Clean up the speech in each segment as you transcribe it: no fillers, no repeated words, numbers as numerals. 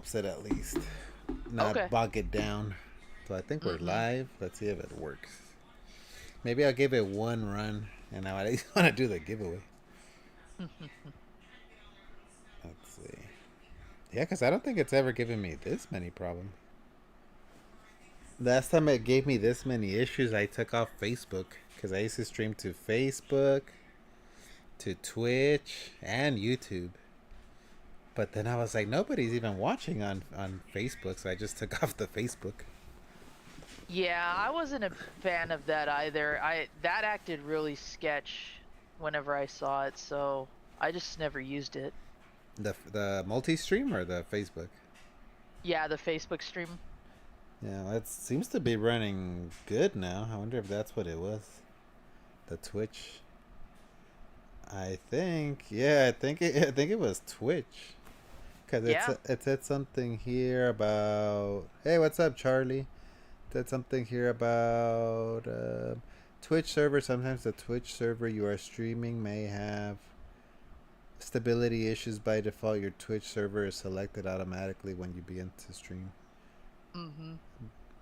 helps it at least not Okay. bog it down. So I think we're Mm-hmm. live. Let's see if it works. Maybe I'll give it one run, and I want to do the giveaway. Let's see. Yeah, because I don't think it's ever given me this many problems. Last time it gave me this many issues, I took off Facebook because I used to stream to Facebook, to Twitch, and YouTube. But then I was like, nobody's even watching on Facebook, so I just took off the Facebook. Yeah, I wasn't a fan of that either. I that acted really sketch whenever I saw it, so I just never used it. The multi stream or the Facebook? Yeah, the Facebook stream. Yeah, it seems to be running good now. I wonder if that's what it was. The Twitch. I think, yeah, I think it was Twitch. Cause Yeah. it said something here about. Hey, what's up, Charlie? It said something here about Twitch server. Sometimes the Twitch server you are streaming may have stability issues by default. Your Twitch server is selected automatically when you begin to stream. Mm-hmm.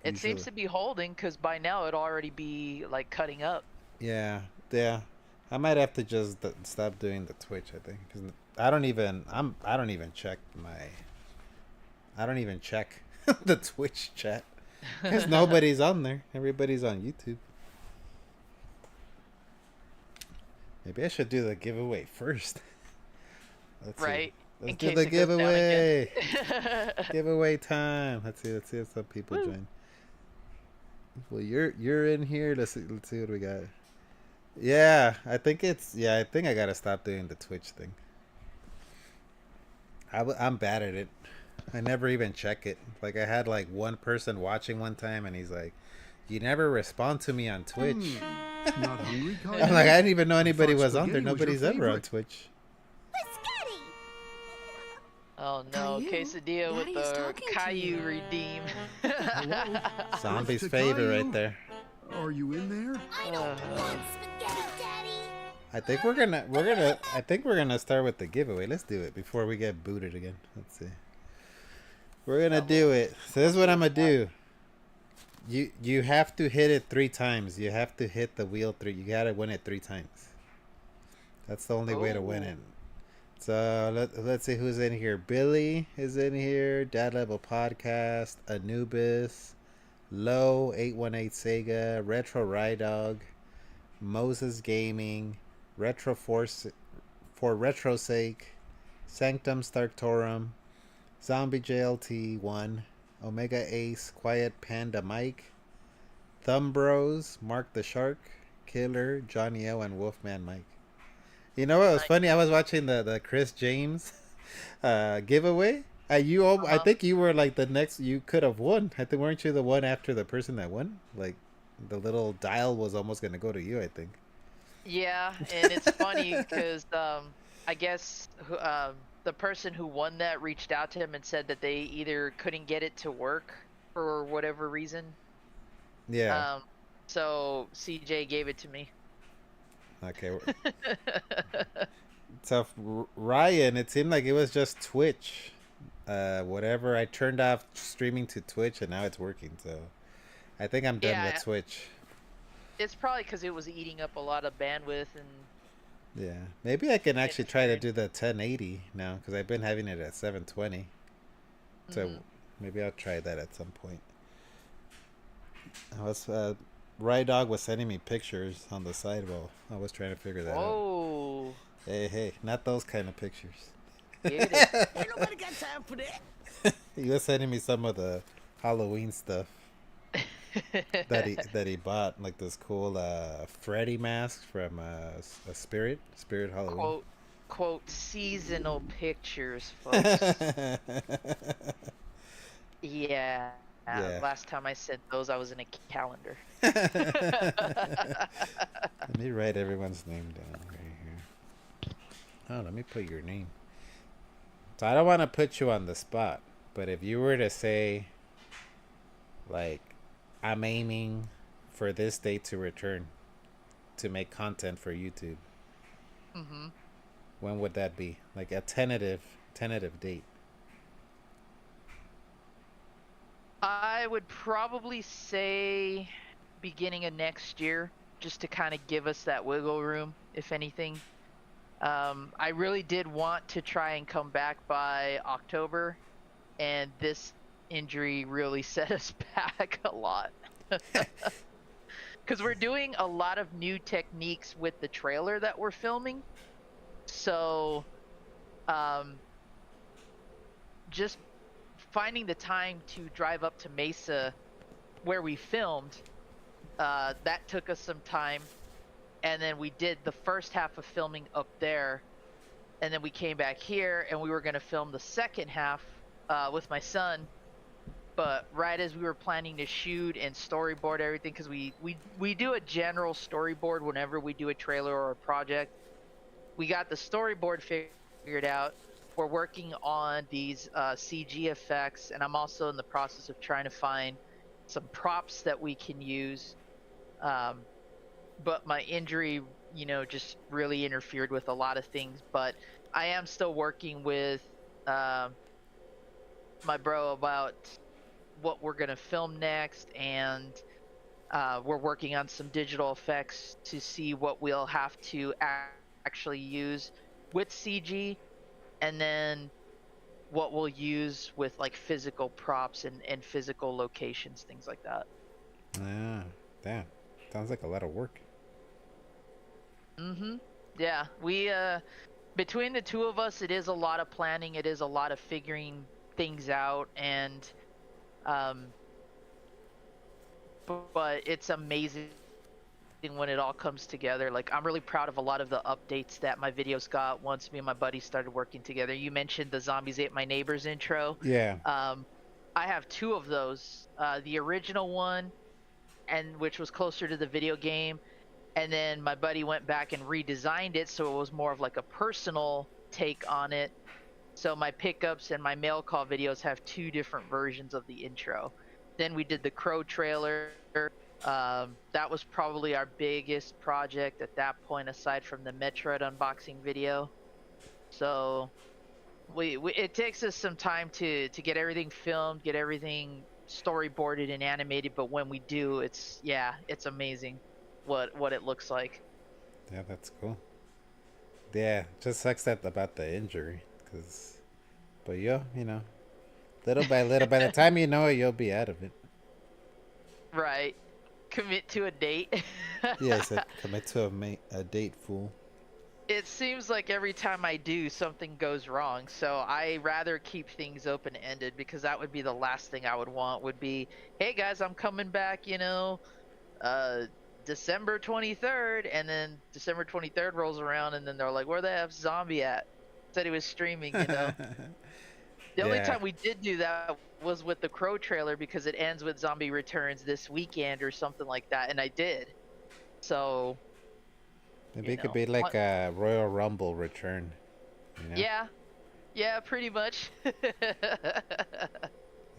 It seems Usually, to be holding because by now it'd already be like cutting up. yeah, yeah. I might have to just stop doing the Twitch. I think because I don't even check my. I don't even check the Twitch chat because nobody's on there. Everybody's on YouTube. Maybe I should do the giveaway first. Let's see. Right? Let's In do case the it goes down again. giveaway. Giveaway time. Let's see. Let's see if some people Woo. join. Well, you're in here. Let's see what we got. Yeah, I think it's yeah. I think I gotta stop doing the Twitch thing. I'm bad at it. I never even check it. Like I had like one person watching one time, and he's like, "You never respond to me on Twitch." Not hungry, I'm like, I Caillou? didn't even know I anybody thought was on there. spaghetti was your Nobody's ever on favorite. Twitch. Oh no, Caillou? quesadilla with Daddy's the talking to Caillou you. redeem. Hello? Zombie's To favorite Caillou. right there. Are you in there? I don't want spaghetti, Daddy. I think I think we're gonna start with the giveaway. Let's do it before we get booted again. Let's see. We're gonna do it. So this is what I'm gonna do. You have to hit it 3 times. You have to hit the wheel 3. You gotta win it 3 times. That's the only way to win it. So let's see who's in here. Billy is in here. Dad Level Podcast. Anubis. Low 818 Sega. Retro Rydog. Moses Gaming. Retro Force for Retro Sake. Sanctum Starktorum. Zombie JLT 1. Omega Ace. Quiet Panda Mike. Thumb Bros. Mark the Shark. Killer. Johnny O. and Wolfman Mike. You know what was Nice. funny? I was watching the Chris James giveaway. I Uh-huh. think you were like the next. You could have won. I think weren't you the one after the person that won? Like the little dial was almost gonna go to you. I think. Yeah, and it's funny because I guess the person who won that reached out to him and said that they either couldn't get it to work for whatever reason. Yeah. Um, so CJ gave it to me. Okay. So Ryan, it seemed like it was just Twitch. Whatever. I turned off streaming to Twitch, and now it's working. So I think I'm done with Yeah, Twitch. it's probably because it was eating up a lot of bandwidth and Yeah. Maybe I can actually try to interfering. do the 1080 now because I've been having it at 720. So Hmm. maybe I'll try that at some point. I was Rye Dog was sending me pictures on the side while I was trying to figure that out. Whoa, Hey, not those kind of pictures. get it. Ain't nobody got time for that. He was sending me some of the Halloween stuff that he bought, like this cool Freddy mask from a Spirit Halloween. quote seasonal pictures, folks. Yeah. Yeah. Last time I said those, I was in a calendar. Let me write everyone's name down right here. Oh, let me put your name. So I don't want to put you on the spot, but if you were to say, like, I'm aiming for this date to return to make content for YouTube, Hmm. when would that be? Like a tentative date. I would probably say beginning of next year, just to kind of give us that wiggle room, if anything. I really did want to try and come back by October, and this injury really set us back a lot. Because we're doing a lot of new techniques with the trailer that we're filming. So, um, just finding the time to drive up to Mesa where we filmed, that took us some time. And then we did the first half of filming up there. And then we came back here and we were going to film the second half with my son. But right as we were planning to shoot and storyboard everything, because we do a general storyboard whenever we do a trailer or a project. We got the storyboard figured out. We're working on these CG effects, and I'm also in the process of trying to find some props that we can use. But my injury, just really interfered with a lot of things. But I am still working with my bro about what we're going to film next, and we're working on some digital effects to see what we'll have to actually use with CG, and then what we'll use with like physical props and physical locations, things like that. Yeah, damn. Sounds like a lot of work. Yeah, we between the two of us, it is a lot of planning, it is a lot of figuring things out, and but it's amazing when it all comes together. Like, I'm really proud of a lot of the updates that my videos got once me and my buddy started working together. You mentioned the Zombies Ate My Neighbors intro. Yeah. I have two of those. The original one, and which was closer to the video game, and then my buddy went back and redesigned it so it was more of like a personal take on it. So my pickups and my mail call videos have two different versions of the intro. Then we did the Crow trailer. That was probably our biggest project at that point, aside from the Metroid unboxing video. So we it takes us some time to get everything filmed, get everything storyboarded and animated. But when we do, it's amazing what it looks like. Yeah, that's cool. Yeah, just sucks that about the injury, but little by little, by the time you know it, you'll be out of it. Right. Commit to a date. Yeah, I said commit to a date, fool. It seems like every time I do, something goes wrong. So I rather keep things open-ended, because that would be the last thing I would want. Would be, hey guys, I'm coming back, December 23rd, and then December 23rd rolls around, and then they're like, where the F's Zombie at? Said he was streaming, The only time we did do that was with the Crow trailer, because it ends with Zombie Returns this weekend or something like that, and I did. So Maybe it could be like a Royal Rumble return. Yeah, pretty much. It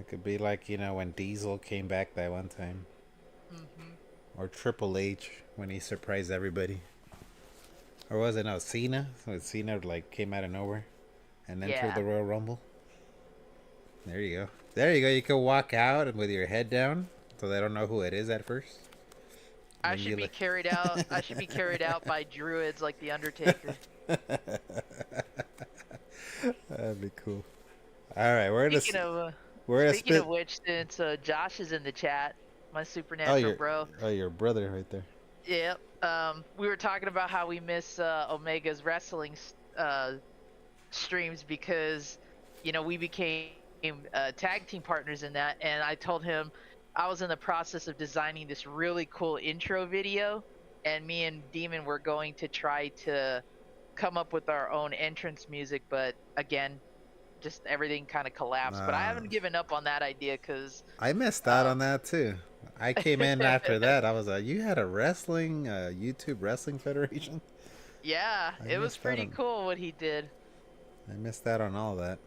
could be like, when Diesel came back that one time. Or Triple H when he surprised everybody. Or was it Cena? So Cena came out of nowhere and entered the Royal Rumble. There you go. You can walk out and with your head down, so they don't know who it is at first. I should be carried out. I should be carried out by druids like the Undertaker. That'd be cool. All right, speaking of which, since Josh is in the chat, my supernatural bro. Oh, your brother right there. Yep. We were talking about how we miss Omega's wrestling streams, because we became tag team partners in that, and I told him I was in the process of designing this really cool intro video, and me and Demon were going to try to come up with our own entrance music, but again, just everything kind of collapsed. But I haven't given up on that idea, because I missed out on that too. I came in after that. I was like, you had a YouTube Wrestling Federation? Yeah, it was pretty cool what he did. I missed out on all that.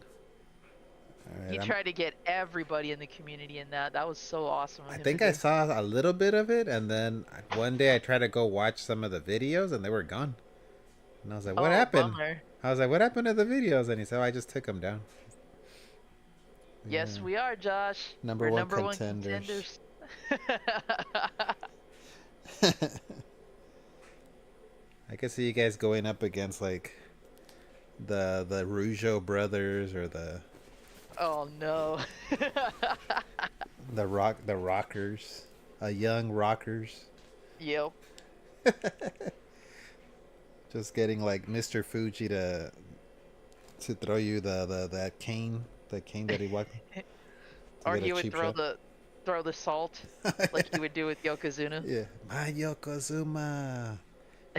Right, he tried to get everybody in the community in that. That was so awesome. I think I saw a little bit of it, and then one day I tried to go watch some of the videos, and they were gone. And I was like, what happened? Bummer. I was like, what happened to the videos? And he said, I just took them down. Yes, Yeah. we are, Josh. Number We're one number one contenders. contenders. I can see you guys going up against like the Rougeau brothers or Oh no. the Rockers, young Rockers. Yep. Just getting like Mr. Fuji to throw you the cane that he walked to Or get a he would cheap throw shot. the salt like he would do with Yokozuna. Yeah, my Yokozuna,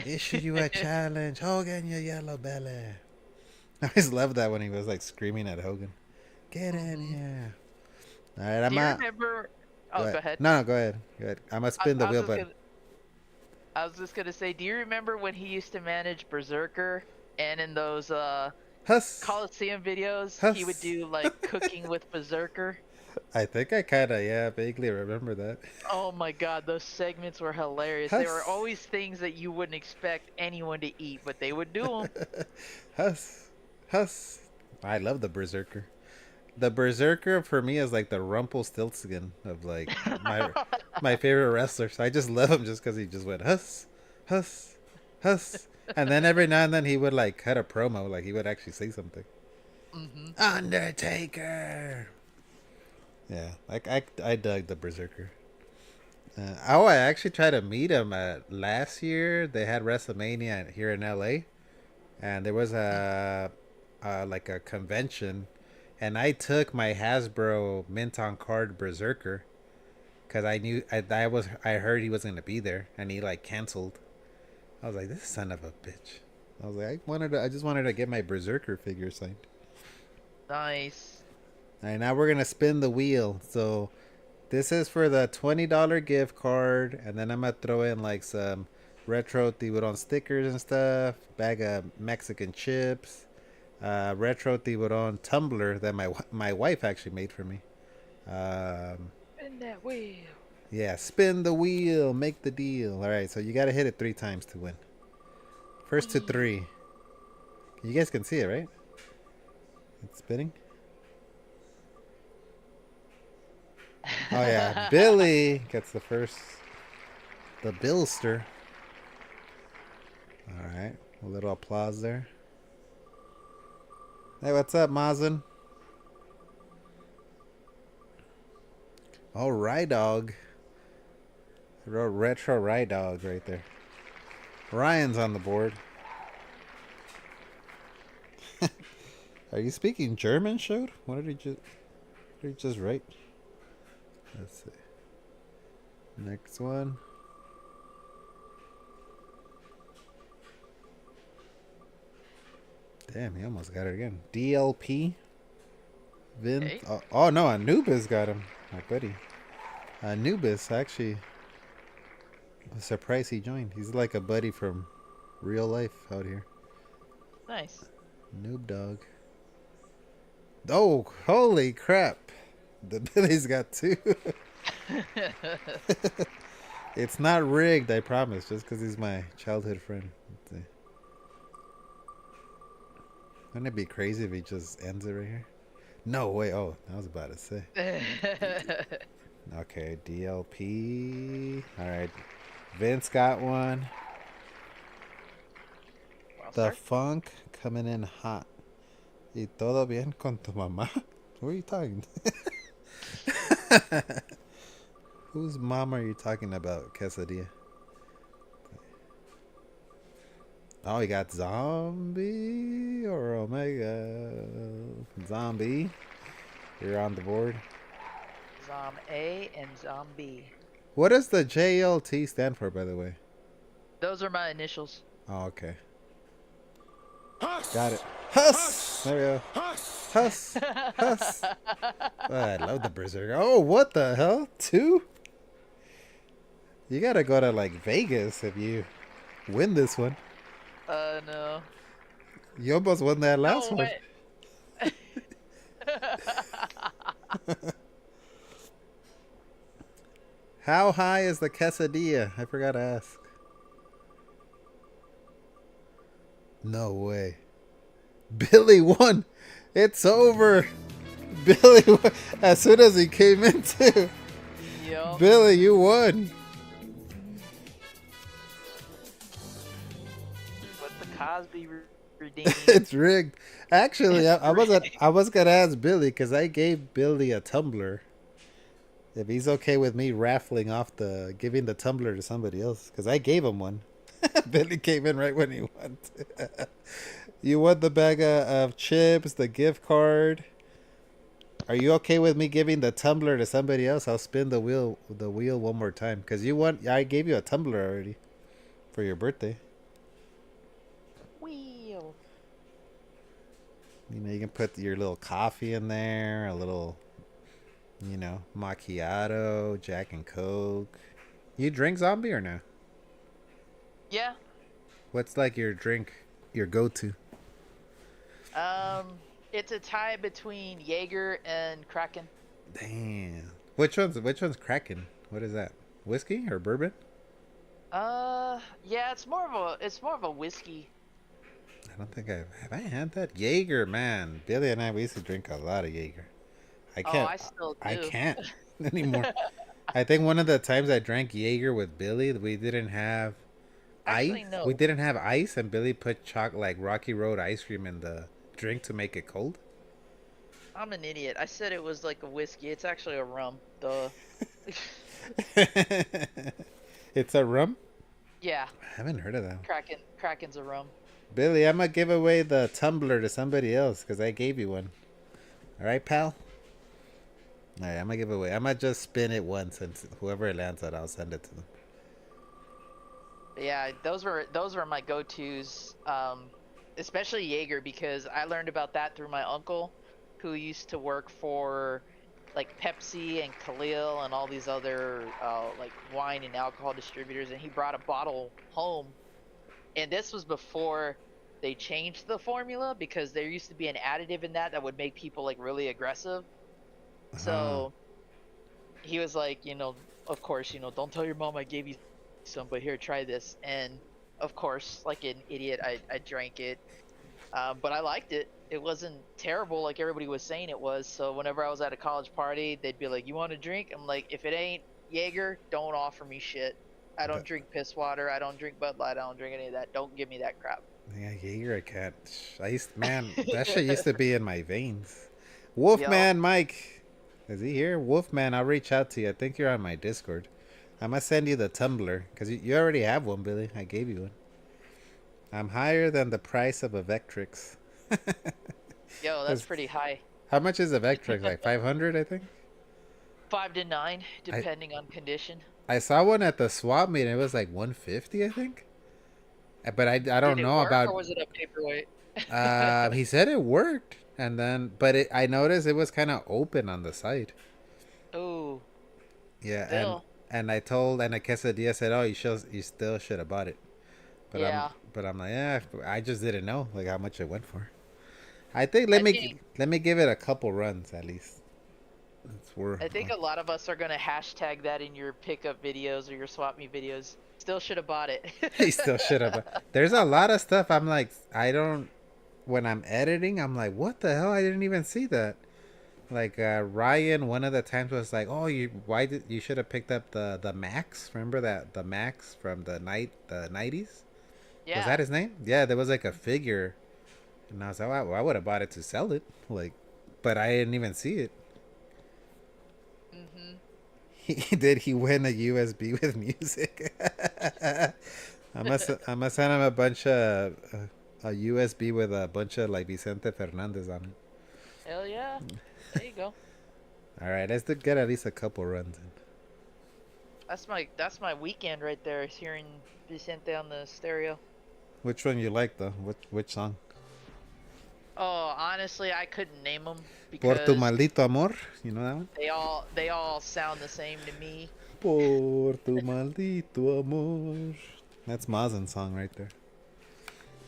issue you a challenge, Hogan, your yellow belly. I always loved that when he was like screaming at Hogan, "Get in here!" All right, I'm Do you out. remember? Oh, go ahead. No, go ahead. Go ahead. I'm gonna spin the I was wheel just button. gonna, I was just gonna say, do you remember when he used to manage Berserker, and in those Huss. Coliseum videos, he would Huss. do like cooking with Berserker? I think I kind of vaguely remember that. Oh my god, those segments were hilarious. They were Huss. always things that you wouldn't expect anyone to eat, but they would do them. Huss. Huss. I love the Berserker. The Berserker for me is like the Rumpelstiltskin of like my favorite wrestlers. I just love him just because he just went Huss, Huss, Huss, and then every now and then he would like cut a promo, like he would actually say something. Undertaker. Yeah, I dug the Berserker. I actually tried to meet him last year. They had WrestleMania here in LA, and there was like a convention, and I took my Hasbro mint on card Berserker because I heard he was gonna be there, and he like canceled. I was like, this son of a bitch. I was like, I just wanted to get my Berserker figure signed. Nice. All right, now we're gonna spin the wheel. So this is for the $20 gift card, and then I'm gonna throw in like some retro tiburon stickers and stuff, bag of Mexican chips, retro tiburon tumbler that my wife actually made for me. In that wheel. Yeah, spin the wheel, make the deal. All right, so you gotta hit it 3 times to win. First to 3. You guys can see it, right? It's spinning. Oh yeah, Billy gets the Billster. All right, a little applause there. Hey, what's up, Mazen? Oh, Rydog. I wrote retro Rydog right there. Ryan's on the board. Are you speaking German, Shode? What did he just write? Let's see. Next one. Damn, he almost got it again. DLP. Vince. Hey. Oh no, Anubis got him. My buddy. Anubis, actually. I'm surprised he joined. He's like a buddy from real life out here. Nice. Noob Dog. Oh, holy crap. The Billy's got 2. It's not rigged, I promise, just because he's my childhood friend. Let's see. Wouldn't it be crazy if he just ends it right here? No way. Oh, I was about to say. Okay, DLP. All right. Vince got one. Well, The sir. Funk coming in hot. ¿Y todo bien con tu mamá? Who are you talking to? Whose mom are you talking about, Quesadilla? Oh, you got Zombie or Omega? Zombie. You're on the board. Zom A and Zom B. What does the JLT stand for, by the way? Those are my initials. Oh, okay. Huss! Got it. Huss! Huss! There we go. Huss! Huss! Huss! Oh, I love the Berserker. Oh, what the hell? 2? You gotta go to like Vegas if you win this one. No. You almost won that last No one. way. How high is the quesadilla? I forgot to ask. No way. Billy won. It's over. Billy, as soon as he came in too. Yup. Billy, you won. But the Cosby redeemed. It's rigged. Actually, I was gonna ask Billy because I gave Billy a tumbler. If he's okay with me raffling off giving the tumbler to somebody else, because I gave him one. Billy came in right when he won. You won the bag of chips, the gift card. Are you okay with me giving the tumbler to somebody else? I'll spin the wheel one more time because you won. I gave you a tumbler already for your birthday. Wheel. You know, you can put your little coffee in there, a little, macchiato, Jack and Coke. You drink zombie or no? Yeah. What's like your drink, your go-to? It's a tie between Jaeger and Kraken. Damn. Which one's Kraken? What is that? Whiskey or bourbon? Yeah, it's more of a whiskey. I don't think have I had that? Jaeger, man. Billy and I, we used to drink a lot of Jaeger. I can't. I still do. I can't anymore. I think one of the times I drank Jaeger with Billy, we didn't have Actually, ice. no. We didn't have ice, and Billy put like Rocky Road ice cream in the drink to make it cold. I'm an idiot. I said it was like a whiskey. It's actually a rum. Duh. It's a rum? Yeah, I haven't heard of that. Kraken's a rum. Billy, I'm gonna give away the tumbler to somebody else because I gave you one. All right, pal. All right, I'm gonna give away. I'm gonna just spin it once, and whoever it lands at, I'll send it to them. But yeah, those were my go-tos. Especially Jaeger because I learned about that through my uncle, who used to work for like Pepsi and Khalil and all these other like wine and alcohol distributors, and he brought a bottle home. And this was before they changed the formula because there used to be an additive in that would make people like really aggressive. So he was like, of course, don't tell your mom I gave you some, but here, try this. And of course, like an idiot, I drank it. But I liked it. It wasn't terrible like everybody was saying it was. So whenever I was at a college party, they'd be like, you want a drink? I'm like, if it ain't Jaeger, don't offer me shit. I don't drink piss water. I don't drink Bud Light. I don't drink any of that. Don't give me that crap. Yeah, Jaeger, I can't. Man, that shit used to be in my veins. Wolfman Mike, is he here? Wolfman, I'll reach out to you. I think you're on my Discord. I'm gonna send you the tumbler because you already have one, Billy. I gave you one. I'm higher than the price of a Vectrix. Yo, that's pretty high. How much is a Vectrix? Like 500, I think. 5 to 9, depending on condition. I saw one at the swap meet. It was like 150, I think. But I don't know about. Or was it a paperweight? He said it worked, and then I noticed it was kind of open on the side. Oh. Yeah, Still. and I Quesadilla said, "Oh, you still should have bought it." But Yeah. I'm like, yeah, I just didn't know like how much it went for. I think let me give it a couple runs at least. I think a lot of us are gonna hashtag that in your pickup videos or your swap meet videos. Still should have bought it. He still should have. There's a lot of stuff I'm like, when I'm editing, I'm like, what the hell? I didn't even see that. Like Ryan, one of the times was like, oh, you should have picked up the Max. Remember the Max from the 90s? Yeah. Was that his name? Yeah, there was like a figure, and I was like, well, I would have bought it to sell it, like, but I didn't even see it. He win a USB with music. I must send him a bunch of a USB with a bunch of like Vicente Fernandez on it. Hell yeah. There you go. All right, let's get at least a couple runs in. That's my weekend right there, is hearing Vicente on the stereo. Which one you like though? Which song? Oh, honestly, I couldn't name them Por because tu maldito amor, you know that one? they all sound the same to me. Por tu maldito amor. That's Mazen's song right there.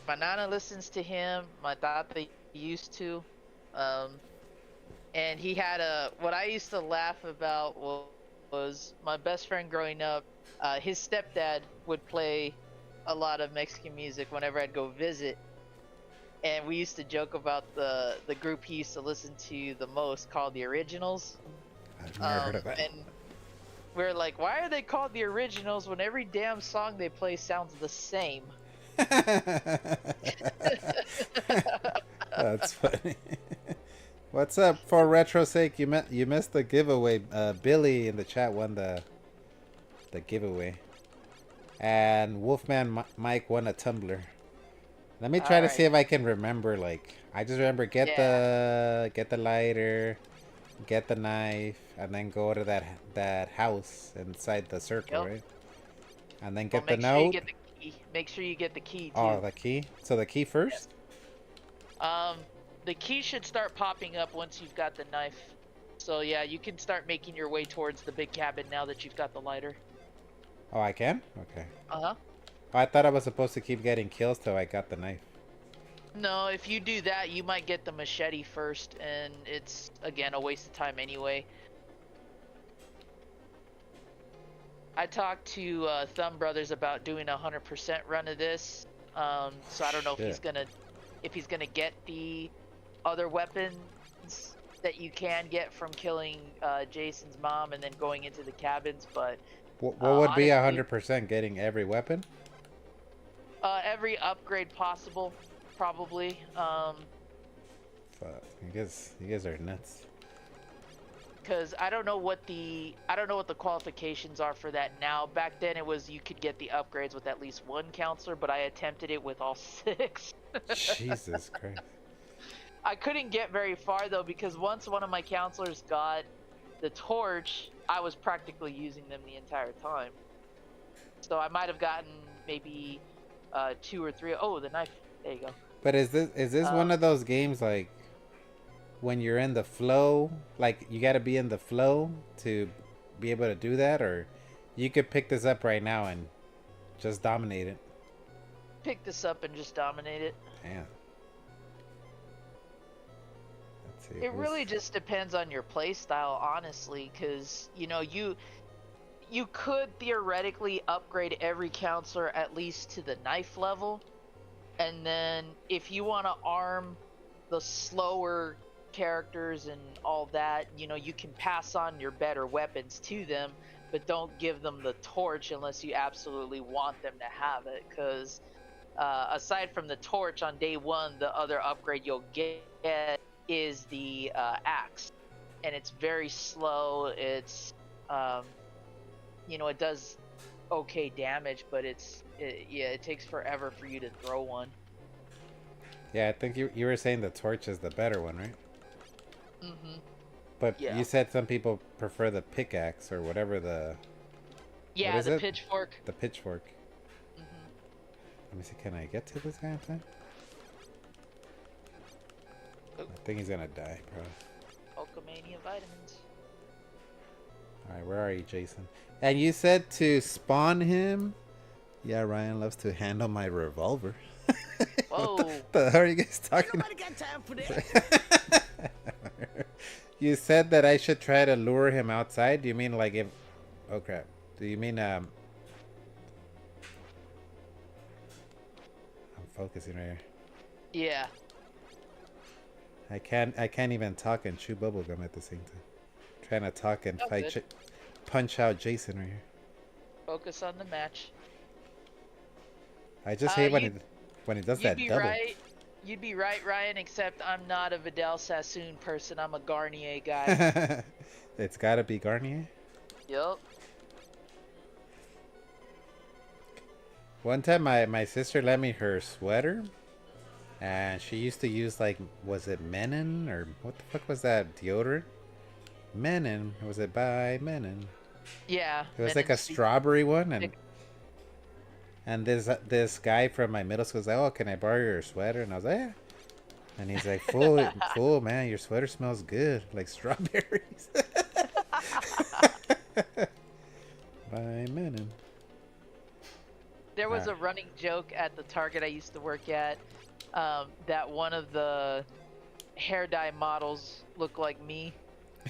My nana listens to him. My tata used to, and he had what I used to laugh about was my best friend growing up. His stepdad would play a lot of Mexican music whenever I'd go visit. and we used to joke about the group he used to listen to the most called the Originals. I've never heard of that. And we're like, why are they called the Originals when every damn song they play sounds the same? That's funny. What's up? For retro's sake, you missed the giveaway. Billy in the chat won the giveaway, and Wolfman Mike won a tumbler. Let me try to see if I can remember. Like, I just remember get the lighter, get the knife, and then go to that house inside the circle, right? And then get the note. Make sure you get the key too. Oh, the key. So the key first. The key should start popping up once you've got the knife. So yeah, you can start making your way towards the big cabin now that you've got the lighter. Oh, I can? Okay. Uh-huh. Oh, I thought I was supposed to keep getting kills till I got the knife. No, if you do that, you might get the machete first, and it's, again, a waste of time anyway. I talked to Thumb Brothers about doing a 100% run of this, so I don't know if he's gonna get the other weapons that you can get from killing Jason's mom and then going into the cabins, but what would be 100% getting every weapon? Every upgrade possible, probably. Fuck, you guys are nuts. Because I don't know what the qualifications are for that now. Back then it was you could get the upgrades with at least one counselor, but I attempted it with all 6. Jesus Christ. I couldn't get very far though, because once one of my counselors got the torch, I was practically using them the entire time. So I might have gotten maybe 2 or 3. Oh, the knife. There you go. But is this one of those games like when you're in the flow, like you got to be in the flow to be able to do that, or you could pick this up right now and just dominate it? Pick this up and just dominate it. Damn. It really just depends on your play style, honestly, because you know you could theoretically upgrade every counselor at least to the knife level, and then if you want to arm the slower characters and all that, you know, you can pass on your better weapons to them, but don't give them the torch unless you absolutely want them to have it, because aside from the torch on day 1, the other upgrade you'll get is the axe, and it's very slow. It's you know, it does okay damage, but it takes forever for you to throw one. Yeah, I think you were saying the torch is the better one, right? Mm-hmm. But you said some people prefer the pickaxe or whatever the... Yeah, what is it? Pitchfork. The pitchfork. Mm-hmm. Let me see, can I get to this guy in time? I think he's gonna die, bro. Hulkamania vitamins. Alright, where are you, Jason? And you said to spawn him? Yeah, Ryan loves to handle my revolver. Whoa. What the hell are you guys talking Nobody got time for that. You said that I should try to lure him outside? Do you mean like if... Oh crap. Do you mean I'm focusing right here. Yeah. I can't even talk and chew bubblegum at the same time. Trying to talk and punch out Jason right here. Focus on the match. I just hate when he does that double. Right. You'd be right, Ryan, except I'm not a Vidal Sassoon person. I'm a Garnier guy. It's gotta be Garnier? Yup. One time my sister lent me her sweater, and she used to use, like, was it Menon, or what the fuck was that deodorant? Menon. Was it by Menon? Yeah. It was like a strawberry one, and this guy from my middle school was like, "Oh, can I borrow your sweater?" And I was like, "Yeah." And he's like, "Fool, man, your sweater smells good, like strawberries." By Menon. There was a running joke at the Target I used to work at, that one of the hair dye models looked like me.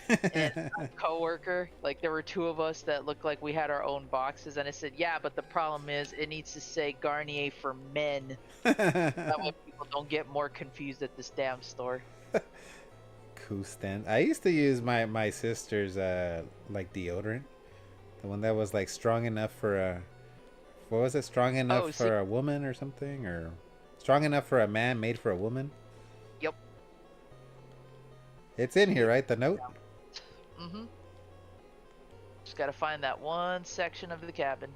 and a coworker. Like there were two of us that looked like we had our own boxes, and I said, "Yeah, but the problem is it needs to say Garnier for men. That way people don't get more confused at this damn store." Cool stand. I used to use my sister's like deodorant, the one that was like strong enough for a, what was it? Strong enough Oh, for a woman or something, or strong enough for a man, made for a woman. Yep. It's in here, right? The note. Mm-hmm. Just gotta find that one section of the cabin.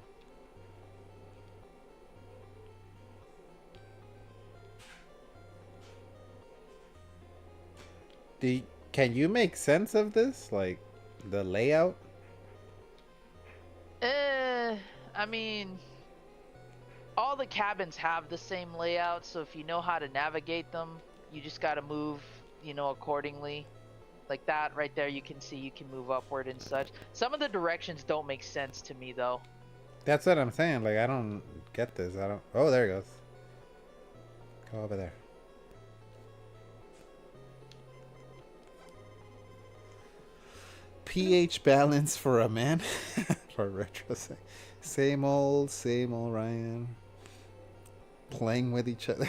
Can you make sense of this, like the layout? I mean, all the cabins have the same layout, so if you know how to navigate them, you just gotta move, accordingly. Like that right there, you can see you can move upward and such. Some of the directions don't make sense to me though. That's what I'm saying. Like I don't get this. I don't. Oh, there it goes. Go over there. pH balance for a man. For retro. Same old Ryan. Playing with each other.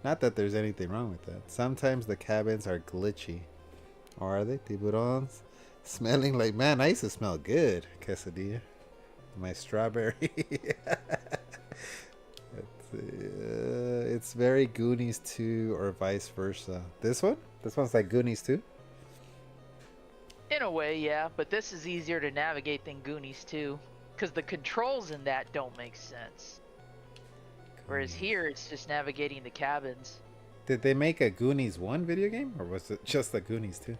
Not that there's anything wrong with that. Sometimes the cabins are glitchy. Or are they? Tiburons? Smelling like, man, I used to smell good. Quesadilla. My strawberry. It's very Goonies 2 or vice versa. This one? This one's like Goonies 2? In a way, yeah, but this is easier to navigate than Goonies too, because the controls in that don't make sense. Whereas here, it's just navigating the cabins. Did they make a Goonies 1 video game? Or was it just the Goonies 2?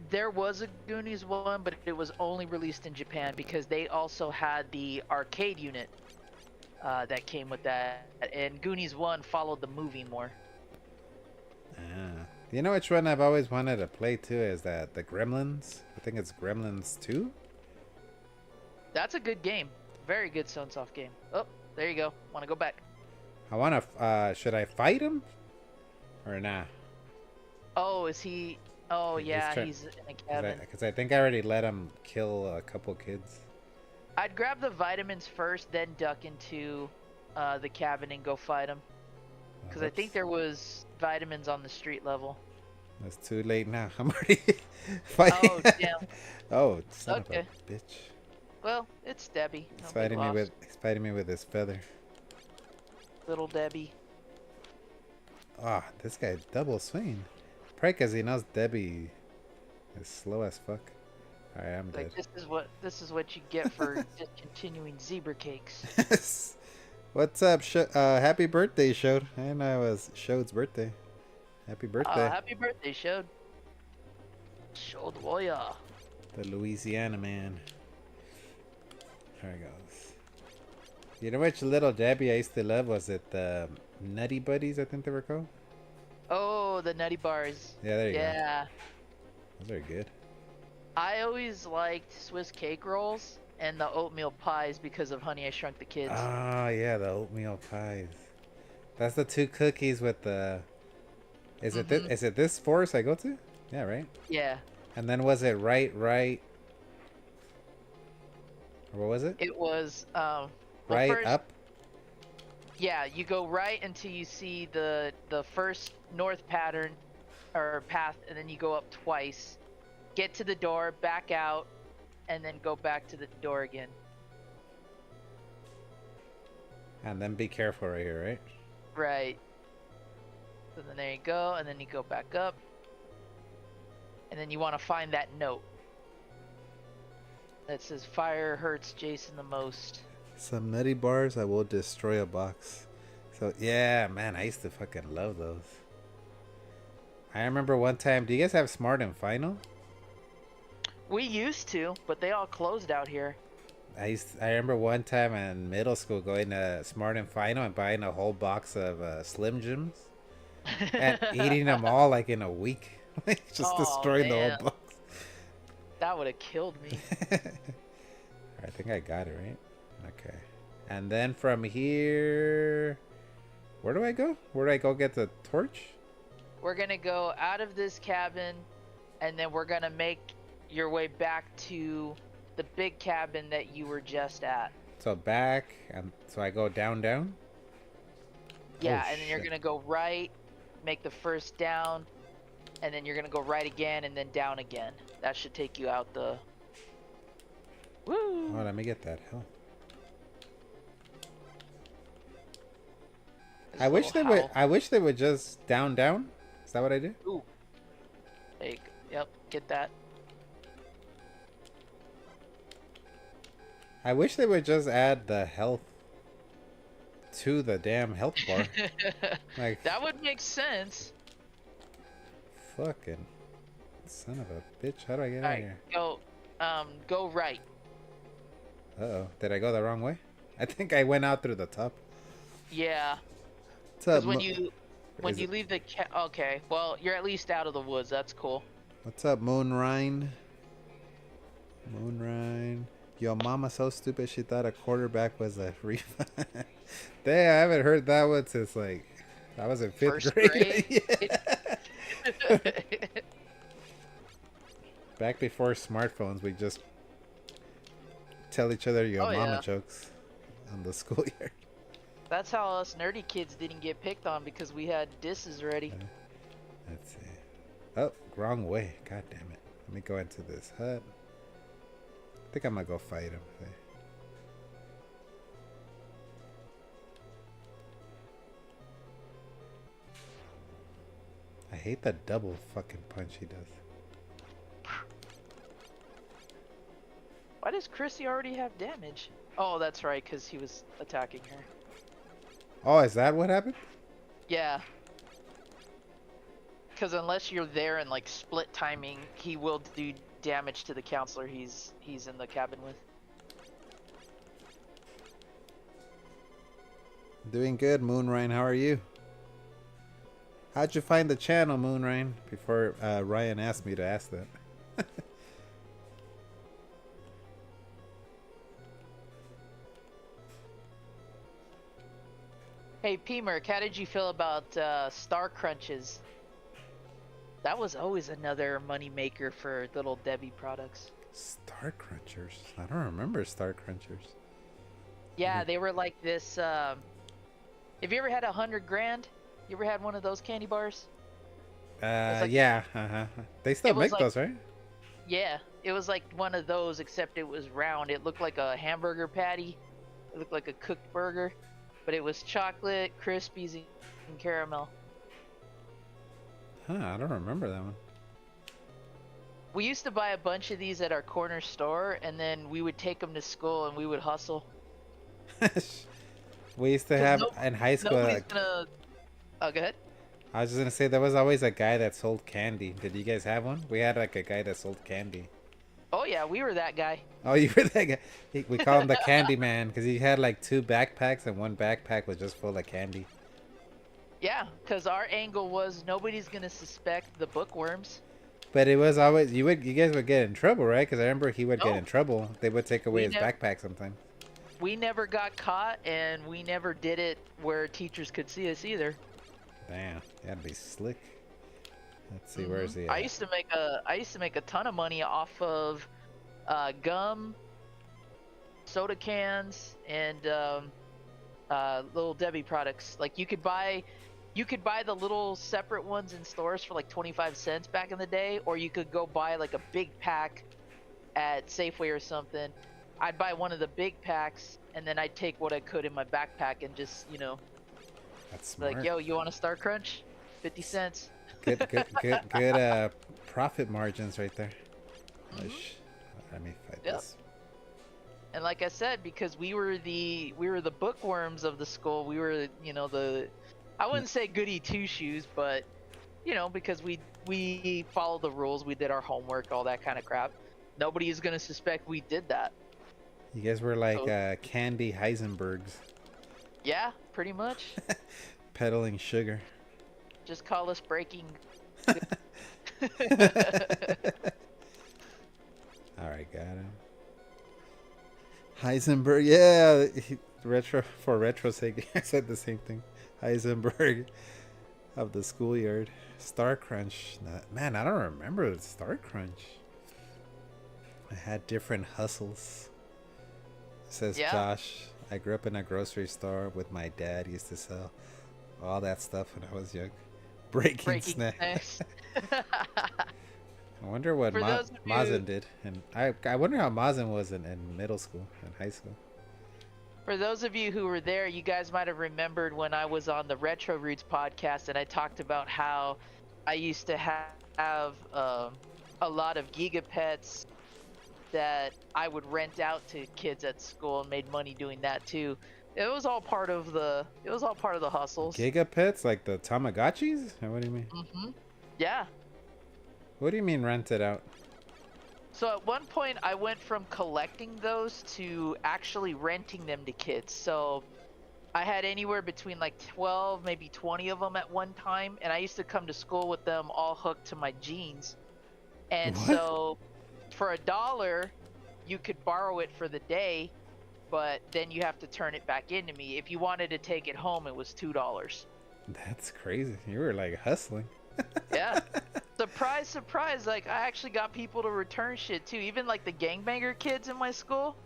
There was a Goonies 1, but it was only released in Japan because they also had the arcade unit that came with that. And Goonies 1 followed the movie more. Ah. You know which one I've always wanted to play too? Is that the Gremlins? I think it's Gremlins 2? That's a good game. Very good Sunsoft game. Oh, there you go. Want to go back. I want to, should I fight him? Or nah? Oh, is he... Oh, yeah, he's in a cabin. Because I think I already let him kill a couple kids. I'd grab the vitamins first, then duck into the cabin and go fight him. Because I think there was vitamins on the street level. It's too late now. I'm already fighting. Oh, damn. Oh, son Okay. of a bitch. Well, it's Debbie. He's fighting me with his feather. Little Debbie. Ah, this guy double swing. Probably because he knows Debbie is slow as fuck. Alright, I'm dead. Like, this is what you get for discontinuing zebra cakes. What's up? Happy birthday, Shode. I know it was Shode's birthday. Happy birthday. Happy birthday, Shode. Shode Woya. The Louisiana man. There it goes. You know which little Debbie I used to love? Was it the Nutty Buddies, I think they were called? Oh, the Nutty Bars. Yeah, there you go. Yeah. Those are good. I always liked Swiss cake rolls and the oatmeal pies because of Honey, I Shrunk the Kids. Ah, yeah, the oatmeal pies. That's the 2 cookies with the... Is it this forest I go to? Yeah, right? Yeah. And then was it right? Or what was it? It was, Right, first, up? Yeah, you go right until you see the first north pattern, or path, and then you go up twice. Get to the door, back out, and then go back to the door again. And then be careful right here, right? Right. So then there you go, and then you go back up. And then you want to find that note that says fire hurts Jason the most. Some nutty bars, I will destroy a box. So, yeah, man, I used to fucking love those. I remember one time, do you guys have Smart and Final? We used to, but they all closed out here. I remember one time in middle school going to Smart and Final and buying a whole box of Slim Jims and eating them all like in a week. Just destroying the whole box. That would have killed me. I think I got it right. Okay. And then from here, where do I go? Where do I go get the torch? We're gonna go out of this cabin, and then we're gonna make your way back to the big cabin that you were just at. So back, so I go down. Yeah, Oh, and then you're shit. gonna go right, make the first down, and then you're gonna go right again and then down again. That should take you out the. Woo! Oh, let me get that. Hell. This I wish little they would. howl. I wish they would just down. Is that what I do? Ooh. Yep, get that. I wish they would just add the health to the damn health bar. Like That would make sense. fucking son of a bitch. How do I get out of Alright, here? go right. Uh-oh. Did I go the wrong way? I think I went out through the top. Yeah, What's up, because when is you it- leave the okay, well, you're at least out of the woods. That's cool. What's up, Moonrine? Moonrine. Yo, mama so stupid she thought a quarterback was a refund. Damn, I haven't heard that one since like I was in fifth First grade. grade? Yeah. Back before smartphones, we just tell each other your Oh, mama yeah. jokes on the schoolyard. That's how us nerdy kids didn't get picked on, because we had disses ready. Let's see. Oh, wrong way. God damn it. Let me go into this hut. I think I'm gonna go fight him. I hate that double fucking punch he does. Why does Chrissy already have damage? Oh, that's right, because he was attacking her. Oh, is that what happened? Yeah. Because unless you're there in like split timing, he will do damage to the counselor he's in the cabin with. Doing good, Moonrine. How are you? How'd you find the channel, Moonrine? Before Ryan asked me to ask that. Hey, P-Merc, how did you feel about Star Crunches? That was always another money maker for Little Debbie products. Star Crunchers? I don't remember Star Crunchers. Yeah, they were like this. Have you ever had 100 grand? You ever had one of those candy bars? like- Yeah. They still It was make like- those, right? Yeah, it was like one of those, except it was round. It looked like a hamburger patty. It looked like a cooked burger, but it was chocolate, crispies, and caramel. Huh, I don't remember that one. We used to buy a bunch of these at our corner store, and then we would take them to school and we would hustle. We used to 'Cause have no- in high school. Nobody's gonna. Oh, go ahead. I was just gonna say there was always a guy that sold candy. Did you guys have one? We had like a guy that sold candy. Oh yeah, we were that guy. Oh, you were that guy. We call him the Candy Man because he had like 2 backpacks and one backpack was just full of candy. Yeah, because our angle was nobody's gonna suspect the bookworms. But it was always you guys would get in trouble, right? Because I remember he would get No. in trouble. They would take away We his nev- backpack sometimes. We never got caught, and we never did it where teachers could see us either. Damn, that'd be slick. Let's see, where's he? I At? used to make a ton of money off of gum, soda cans, and Little Debbie products. Like you could buy the little separate ones in stores for like 25 cents back in the day, or you could go buy like a big pack at Safeway or something. I'd buy one of the big packs, and then I'd take what I could in my backpack and just, That's smart. like, yo, you want a Star Crunch? 50 cents. Good profit margins right there. Let me fight Yep. this. And like I said, because we were the bookworms of the school, we were, I wouldn't say goody two shoes, but because we followed the rules, we did our homework, all that kind of crap. Nobody is gonna suspect we did that. You guys were like So- Candy Heisenbergs, Yeah, pretty much. peddling sugar. Just call us breaking. All right, got him. Heisenberg, yeah. Retro sake, I said the same thing. Heisenberg. of the schoolyard. Star Crunch. Man, I don't remember Star Crunch. I had different hustles. Says Yeah. Josh. I grew up in a grocery store with my dad. Used to sell all that stuff when I was young. Breaking Breaking snack. snacks. I wonder what For those of you, Mazen did. And I wonder how Mazen was in middle school and high school. for those of you who were there, you guys might have remembered when I was on the Retro Roots podcast and I talked about how I used to have a lot of Gigapets that I would rent out to kids at school and made money doing that too. It was all part of the hustles. Gigapets? Like the Tamagotchis? Or what do you mean? Yeah. What do you mean rented out? So at one point I went from collecting those to actually renting them to kids. So I had anywhere between like 12, maybe 20 of them at one time, and I used to come to school with them all hooked to my jeans. And What? so for $1, you could borrow it for the day, but then you have to turn it back into me. If you wanted to take it home, it was $2. That's crazy. You were like hustling. Yeah. Surprise, surprise. Like, I actually got people to return shit too. Even like the gangbanger kids in my school.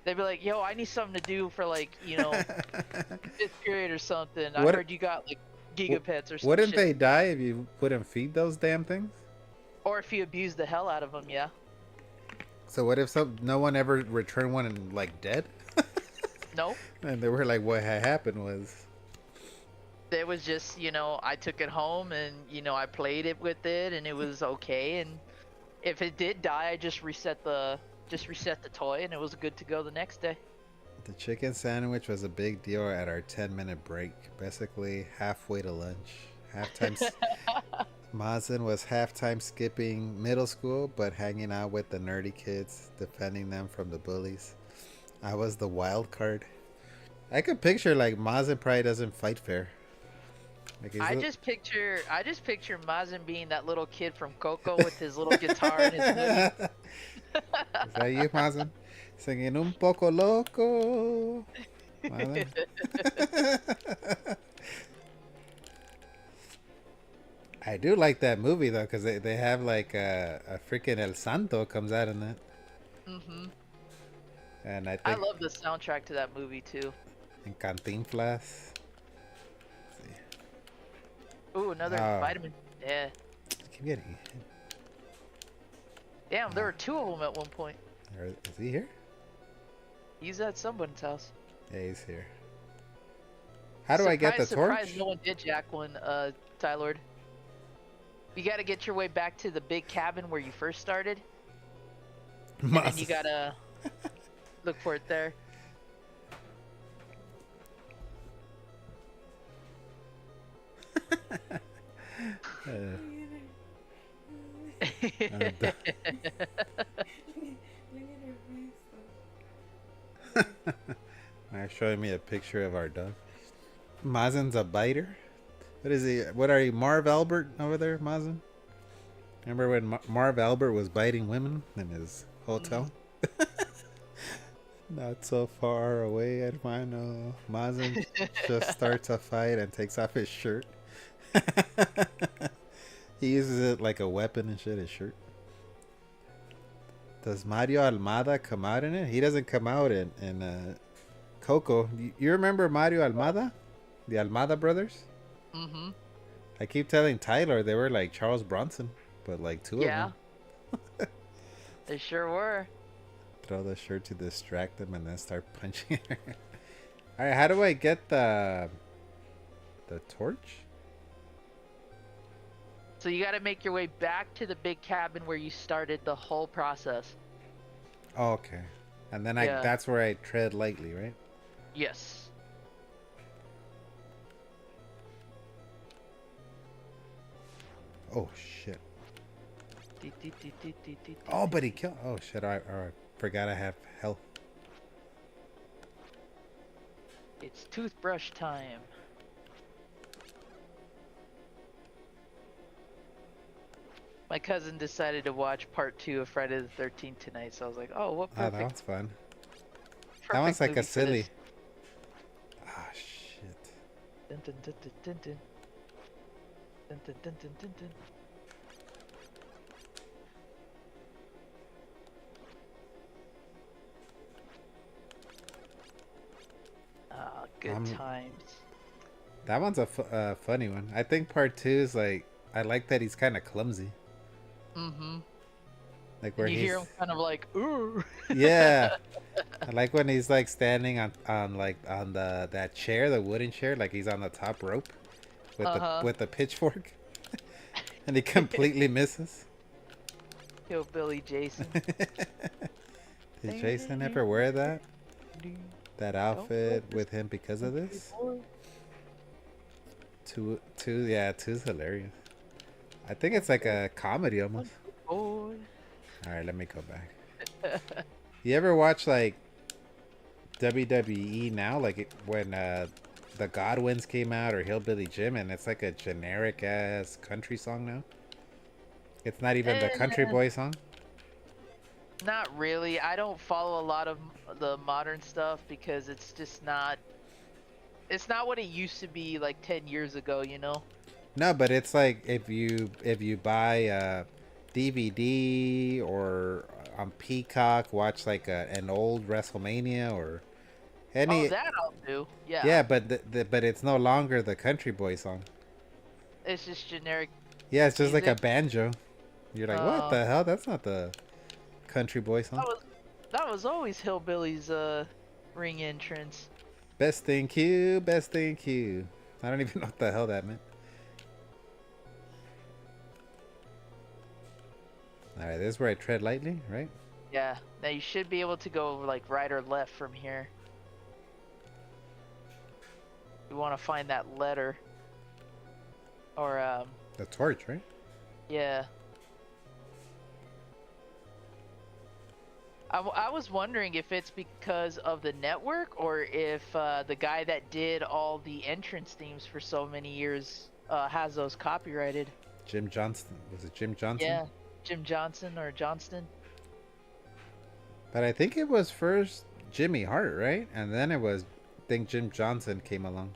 They'd be like, yo, I need something to do for like, fifth period or something. I What- heard you got like Gigapets or something. Wouldn't they die if you wouldn't feed those damn things? Or if you abuse the hell out of them, yeah. So what if no one ever returned one and like dead? Nope. And they were like, what had happened was. It was just, I took it home and, I played it with it and it was okay. And if it did die, I just reset the toy and it was good to go the next day. The chicken sandwich was a big deal at our 10-minute break, basically halfway to lunch. Halftime. Mazen was halftime skipping middle school, but hanging out with the nerdy kids, defending them from the bullies. I was the wild card. I could picture like Mazen probably doesn't fight fair. Like I just picture Mazen being that little kid from Coco with his little guitar and his hoodie. Is that you, Mazen? Singing Un Poco Loco. Mazen? I do like that movie though, because they have like a freaking El Santo comes out in that. And I I think love the soundtrack to that movie too. in Cantinflas. Ooh, another Oh. vitamin. Yeah. Keep getting. Damn, there were 2 of them at one point. Is he here? He's at someone's house. Yeah, he's here. How do I get the torch? Surprise, no one did jack one, Tylord. You gotta get your way back to the big cabin where you first started. And then you gotta look for it there. They're showing me a picture of our dog. Mazen's a biter. What is he? What are you, Marv Albert over there, Mazen? Remember when Marv Albert was biting women in his hotel? Not so far away at Mano. Mazen just starts a fight and takes off his shirt. He uses it like a weapon and shit, his shirt. Does Mario Almada come out in it? He doesn't come out in Coco. You remember Mario Almada? The Almada brothers? Mm-hmm. I keep telling Tyler they were like Charles Bronson, but like 2 Yeah. of them. They sure were. Throw the shirt to distract them and then start punching her. Alright, how do I get the torch? So you gotta make your way back to the big cabin where you started the whole process. Oh, okay. And then Yeah. that's where I tread lightly, right? Yes. Oh shit. Oh, but he killed. Oh shit! I forgot I have health. It's toothbrush time. My cousin decided to watch part 2 of Friday the 13th tonight, so I was like, oh, what Oh, that perfect, one's fun. That perfect one's like movie a for silly. this. Ah shit. Dun, dun, dun, dun, dun, dun. Dun, dun, dun, dun, dun, dun. Ah, good times. That one's a funny one. I think part two is like, I like that he's kind of clumsy. Mm-hmm. Like where And you he's, hear him kind of like, ooh. yeah. I like when he's like standing on like on that chair, the wooden chair, like he's on the top rope with Uh-huh. the pitchfork, and he completely misses. Hillbilly Jason. Did Jason ever wear that outfit with him because of this? Yeah, two's hilarious. I think it's like a comedy almost. Boy. All right, let me go back. You ever watch like WWE now, like when the Godwins came out or Hillbilly Jim, and it's like a generic ass country song now? It's not even the country boy song. Not really. I don't follow a lot of the modern stuff because it's just not. It's not what it used to be like 10 years ago, you know? No, but it's like if you buy a DVD or on Peacock, watch like an old WrestleMania or Oh, any. that I'll do. Yeah. Yeah, but but it's no longer the country boy song. It's just generic Yeah, it's just like a music. banjo. You're like, what Uh, the hell? That's not the country boy song. that was always Hillbilly's ring entrance. Best thing Q, best thing Q. I don't even know what the hell that meant. Alright, this is where I tread lightly, right? Yeah. Now you should be able to go like right or left from here. You want to find that letter. Or The torch, right? yeah. I was wondering if it's because of the network or if the guy that did all the entrance themes for so many years has those copyrighted. Jim Johnston. Was it Jim Johnson? Yeah, Jim Johnson or Johnston. But I think it was first Jimmy Hart, right? And then it was, I think Jim Johnson came along.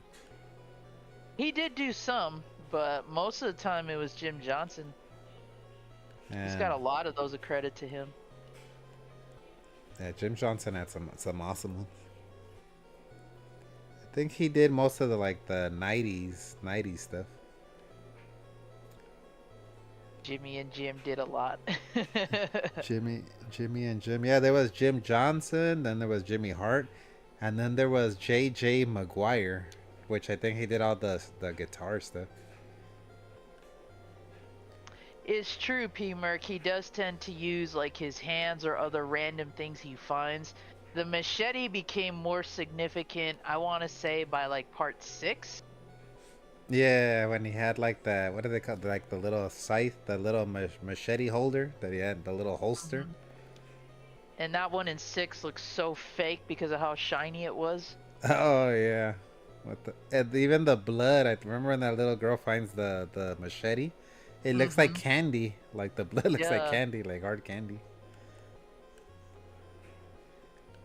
He did do some, but most of the time it was Jim Johnson. He's got a lot of those a credit to him. Yeah, Jim Johnson had some awesome ones. I think he did most of the like the 90s stuff. Jimmy and Jim did a lot. Jimmy and Jim. Yeah, there was Jim Johnson, then there was Jimmy Hart, and then there was J.J. Maguire, which I think he did all the guitar stuff. It's true, P. Merc. He does tend to use like his hands or other random things he finds. The machete became more significant, I want to say, by like part 6. Yeah, when he had like the, what do they call, like the little scythe, the little machete holder that he had, the little holster. And that one in 6 looks so fake because of how shiny it was. Oh yeah, what the, and even the blood. I remember when that little girl finds the machete. It looks like candy. Like the blood looks like candy, like hard candy.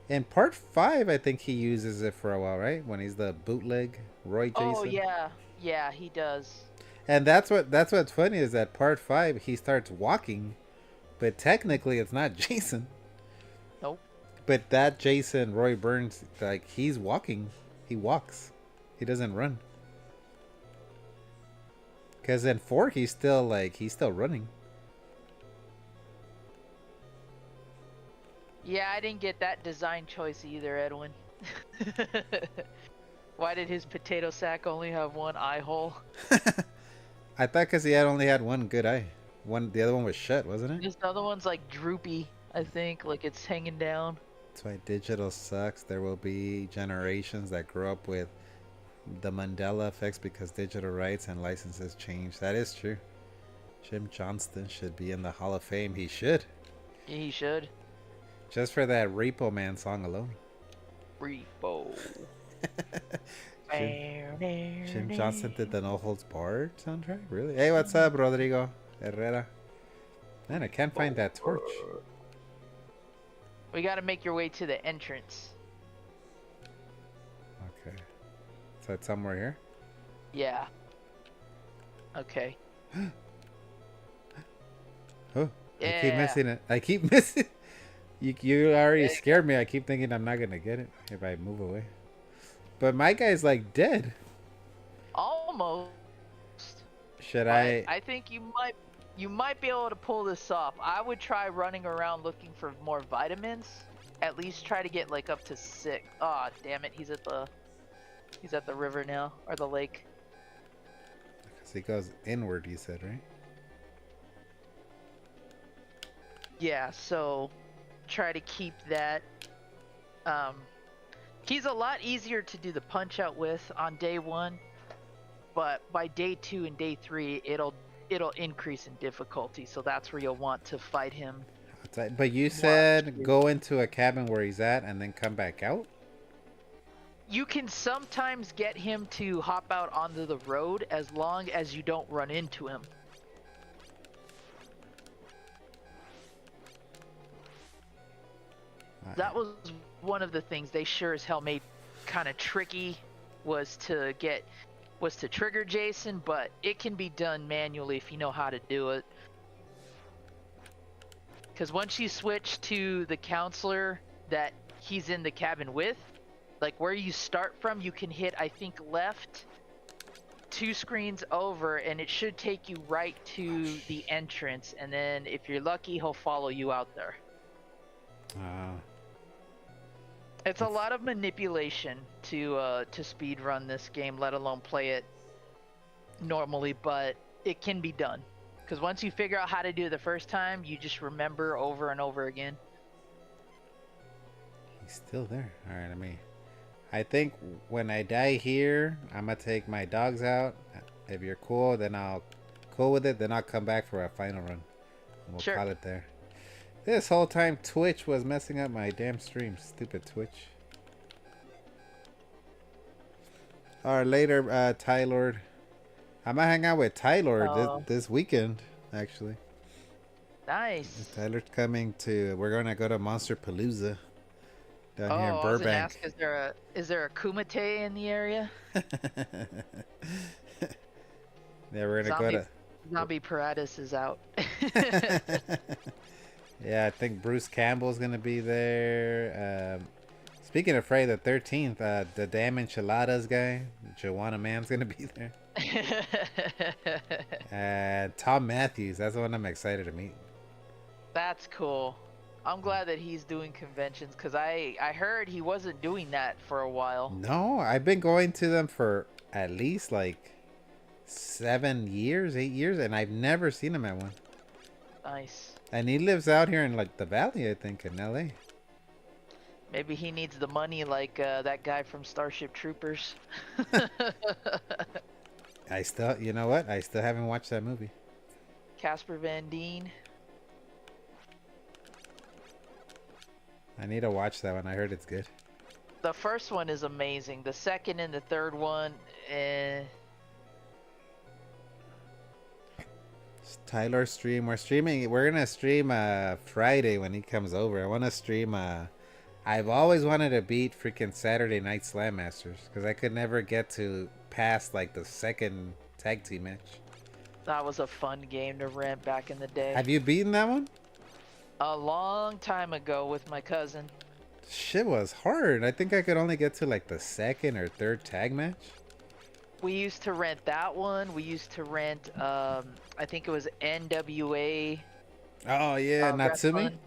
In part 5, I think he uses it for a while, right? When he's the bootleg Roy Jason. Oh yeah, yeah, he does. And that's what's funny is that part 5 he starts walking, but technically it's not Jason. Nope. But that Jason Roy Burns, like he's walking, he walks, he doesn't run. Because in 4 he's still running. Yeah, I didn't get that design choice either, Edwin. Why did his potato sack only have one eye hole? I thought because he had only had one good eye. The other one was shut, wasn't it? This other one's like droopy, I think, like it's hanging down. That's why digital sucks. There will be generations that grow up with the Mandela effects because digital rights and licenses change. That is true. Jim Johnston should be in the Hall of Fame. He should. Yeah, he should. Just for that Repo Man song alone. Repo. Jim Johnston did the No Holds Barred soundtrack? Really? Hey, what's up, Rodrigo Herrera? Man, I can't find that torch. We gotta make your way to the entrance. Okay. So it's somewhere here? Yeah. Okay. Oh, I keep Yeah. missing it. I keep missing. You already scared me. I keep thinking I'm not gonna get it if I move away. But my guy's like dead. Almost. Should But I? I think you might be able to pull this off. I would try running around looking for more vitamins. At least try to get like up to 6. Oh, damn it. He's at the river now, or the lake. Because he goes inward. You said right? Yeah, so try to keep that. Um, he's a lot easier to do the punch out with on day 1, but by day 2 and day 3, it'll increase in difficulty. So that's where you'll want to fight him. But you said go into a cabin where he's at and then come back out. You can sometimes get him to hop out onto the road as long as you don't run into him. That was one of the things they sure as hell made kind of tricky was to trigger Jason, but it can be done manually if you know how to do it. Because once you switch to the counselor that he's in the cabin with, like where you start from, you can hit, I think, left 2 screens over, and it should take you right to the entrance. And then if you're lucky, he'll follow you out there. It's a lot of manipulation to speed run this game, let alone play it normally, but it can be done. Because once you figure out how to do it the first time, you just remember over and over again. He's still there. All right, I think when I die here, I'm gonna take my dogs out. If you're cool, then I'll cool with it. Then I'll come back for a final run. We'll Sure. call it there. This whole time Twitch was messing up my damn stream. Stupid Twitch. Alright, later, Ty Lord. I'm gonna hang out with Ty Lord this weekend, actually. Nice. Tyler's coming to. We're gonna go to Monster Palooza down here in I was gonna Burbank. ask, is there a Kumite in the area? Yeah, we're gonna go to. Zombie Paratus is out. Yeah, I think Bruce Campbell's gonna be there. Speaking of Friday the 13th, the damn enchiladas guy, Joanna Man's gonna be there. And Tom Matthews, that's the one I'm excited to meet. That's cool. I'm glad that he's doing conventions because I heard he wasn't doing that for a while. No, I've been going to them for at least like 7 years, 8 years, and I've never seen him at one. Nice. And he lives out here in like the valley, I think, in LA. Maybe he needs the money like that guy from Starship Troopers. You know what? I still haven't watched that movie. Casper Van Dien. I need to watch that one. I heard it's good. The first one is amazing. The second and the third one, Tyler stream. We're gonna stream Friday when he comes over. I want to stream. I've always wanted to beat freaking Saturday Night Slam Masters because I could never get to past like the second tag team match. That was a fun game to rent back in the day. Have you beaten that one? A long time ago with my cousin. Shit was hard. I think I could only get to like the second or third tag match. We used to rent that one. We used to rent, I think it was NWA. Oh yeah, Natsumi. Wrestling.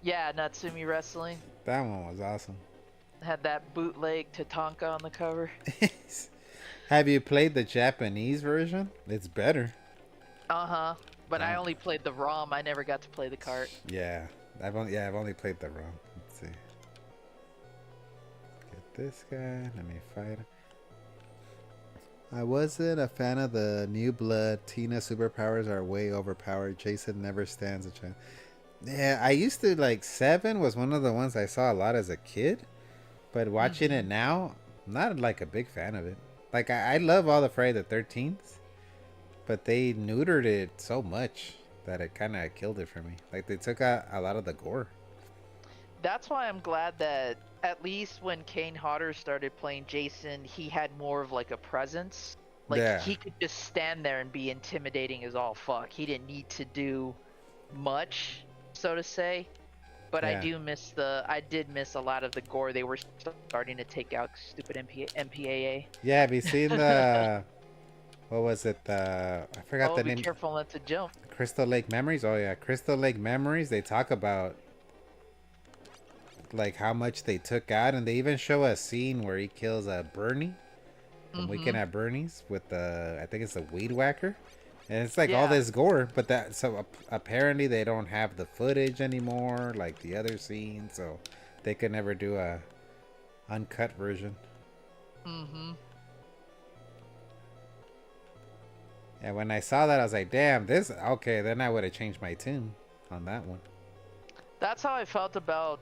Yeah, Natsumi Wrestling. That one was awesome. Had that bootleg Tatanka on the cover. Have you played the Japanese version? It's better. Uh-huh. But I only played the ROM. I never got to play the cart. Yeah, I've only played the ROM. Let's see. Get this guy. Let me fight him. I wasn't a fan of the New Blood. Tina's superpowers are way overpowered. Jason never stands a chance. Yeah, I used to like 7 was one of the ones I saw a lot as a kid, but watching it now, I'm not like a big fan of it. Like I love all the Friday the 13th, but they neutered it so much that it kind of killed it for me. Like they took out a lot of the gore. That's why I'm glad that at least when Kane Hodder started playing Jason, he had more of like a presence. Like Yeah. he could just stand there and be intimidating as all fuck. He didn't need to do much, so to say. But Yeah. I did miss a lot of the gore. They were starting to take out stupid MPAA. Yeah, have you seen the what was it? I forgot Oh, the be name. careful not to jump. Crystal Lake Memories. Oh yeah, Crystal Lake Memories. They talk about like how much they took out, and they even show a scene where he kills a Bernie from Weekend at Bernie's with the I think it's a weed whacker, and it's like all Yeah. this gore. But that so apparently they don't have the footage anymore, like the other scenes, so they could never do a uncut version. Mm-hmm. And when I saw that, I was like, damn, this okay. Then I would have changed my tune on that one. That's how I felt about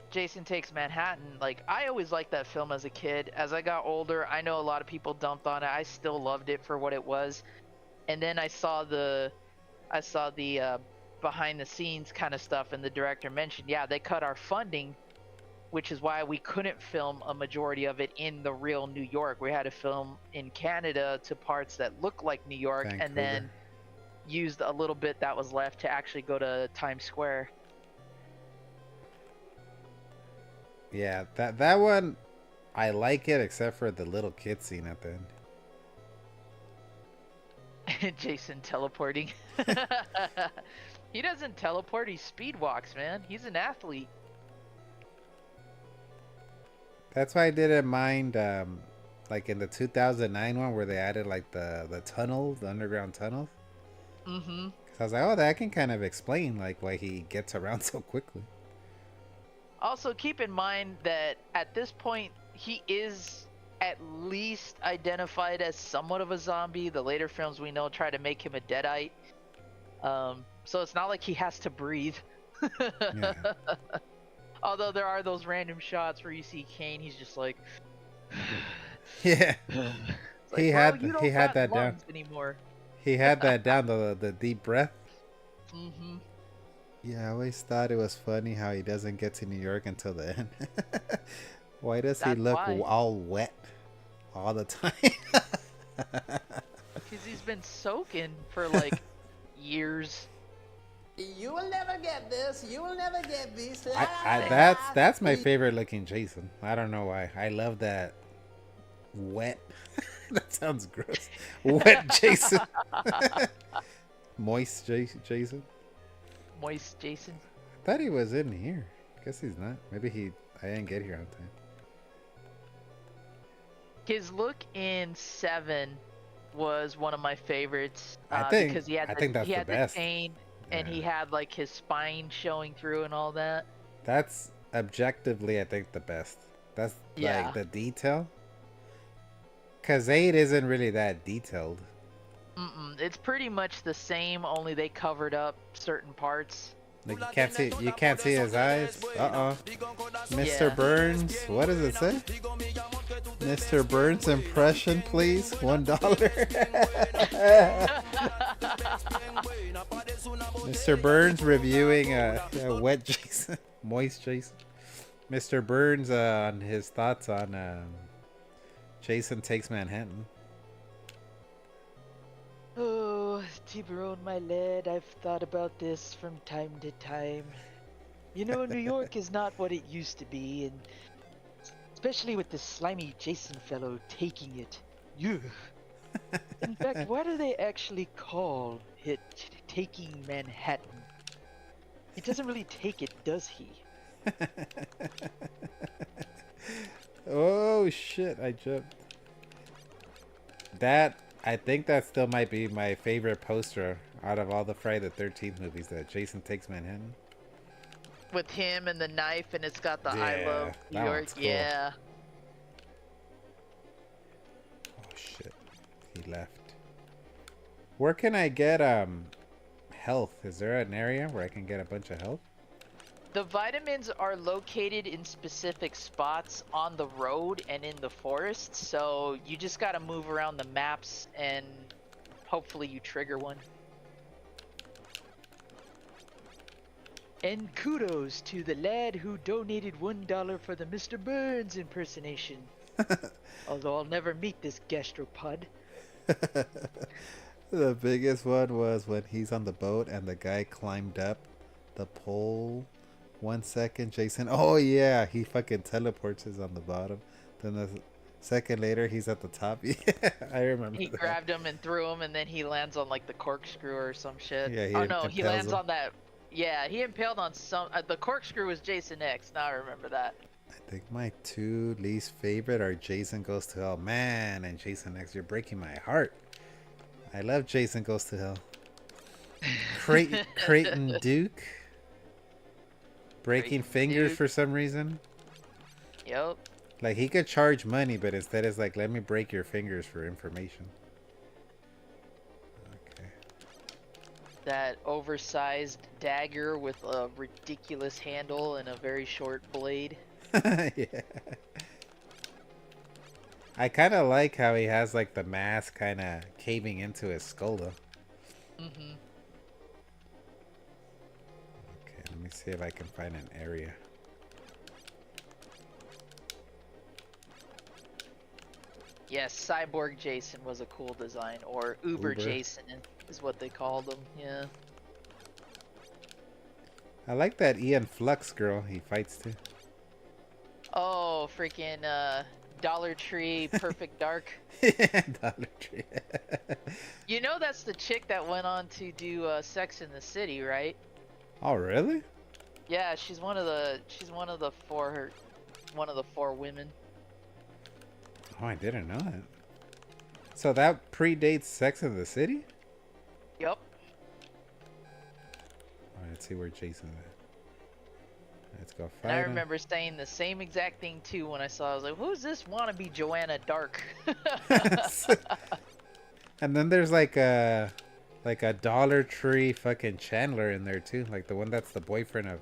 Jason Takes Manhattan. Like, I always liked that film as a kid. As I got older, I know a lot of people dumped on it. I still loved it for what it was. And then I saw the behind the scenes kind of stuff, and the director mentioned, yeah, they cut our funding, which is why we couldn't film a majority of it in the real New York. We had to film in Canada to parts that look like New York, and Vancouver. then used a little bit that was left to actually go to Times Square. Yeah, that one, I like it except for the little kid scene at the end. Jason teleporting. He doesn't teleport, he speed walks, man. He's an athlete. That's why I didn't mind, like in the 2009 one where they added like the tunnel, the underground tunnels. Mm-hmm. Cause I was like, oh, that can kind of explain like why he gets around so quickly. Also, keep in mind that at this point, he is at least identified as somewhat of a zombie. The later films we know try to make him a deadite. So it's not like he has to breathe. Yeah. Although there are those random shots where you see Kane, he's just like, Yeah. it's like, He "Bro, had- you don't he had got that down. lungs anymore." He had that down, the deep breath. Mm-hmm. Yeah, I always thought it was funny how he doesn't get to New York until the end. Why does he That's look why. all wet all the time? Because he's been soaking for like years. You will never get this. You will never get this. That's my favorite looking Jason. I don't know why. I love that wet. That sounds gross. Wet Jason. Moist Jason. Moist Jason. I thought he was in here. Guess he's not. Maybe I didn't get here on time. His look in 7 was one of my favorites. I think- because he had I think that's he the had best. chain, and he Yeah. had like his spine showing through and all that. That's objectively, I think, the best. That's Yeah. like the detail. Cause 8 isn't really that detailed. It's pretty much the same, only they covered up certain parts. Like you can't see his eyes. Mr. Yeah. Burns, what does it say? Mr. Burns impression, please. $1. Mr. Burns reviewing a wet Jason, moist Jason. Mr. Burns on his thoughts on Jason Takes Manhattan. Oh, T-Bone, my lad, I've thought about this from time to time. You know, New York is not what it used to be, and especially with this slimy Jason fellow taking it. Ugh. In fact, why do they actually call it taking Manhattan? He doesn't really take it, does he? Oh shit, I jumped. I think that still might be my favorite poster out of all the Friday the 13th movies, that Jason Takes Manhattan. With him and the knife, and it's got the I Yeah, love New that York. one's cool. Yeah. Oh shit, he left. Where can I get health? Is there an area where I can get a bunch of health? The vitamins are located in specific spots on the road and in the forest, so you just gotta move around the maps and hopefully you trigger one. And kudos to the lad who donated $1 for the Mr. Burns impersonation. Although I'll never meet this gastropod. The biggest one was when he's on the boat and the guy climbed up the pole. 1 second, Jason. Oh yeah, he fucking teleports us on the bottom. Then the second later, he's at the top. Yeah, I remember He that. grabbed him and threw him, and then he lands on like the corkscrew or some shit. Yeah, he Oh no, he impales lands him. on that. Yeah, he impaled on some. The corkscrew was Jason X. Now I remember that. I think my two least favorite are Jason Goes to Hell, man, and Jason X. You're breaking my heart. I love Jason Goes to Hell. Creighton Duke breaking Creighton fingers Duke. for some reason. Yep. Like he could charge money, but instead it's like, let me break your fingers for information. Okay. That oversized dagger with a ridiculous handle and a very short blade. Yeah. I kind of like how he has like the mask kind of caving into his skull though. Mm-hmm. Okay, let me see if I can find an area. Yes, Cyborg Jason was a cool design, or Uber Uber. Jason is what they called him. Yeah. I like that Ian Flux girl he fights too. Oh, freaking Dollar Tree Perfect Dark. Dollar Tree. You know that's the chick that went on to do Sex in the City, right? Oh really? Yeah, she's one of the four women. Oh, I didn't know that. So that predates Sex in the City? Yep. Alright, let's see where Jason's at. Let's go fight And I him. remember saying the same exact thing too when I saw it. I was like, who's this wannabe Joanna Dark? And then there's like a Dollar Tree fucking Chandler in there too. Like the one that's the boyfriend of...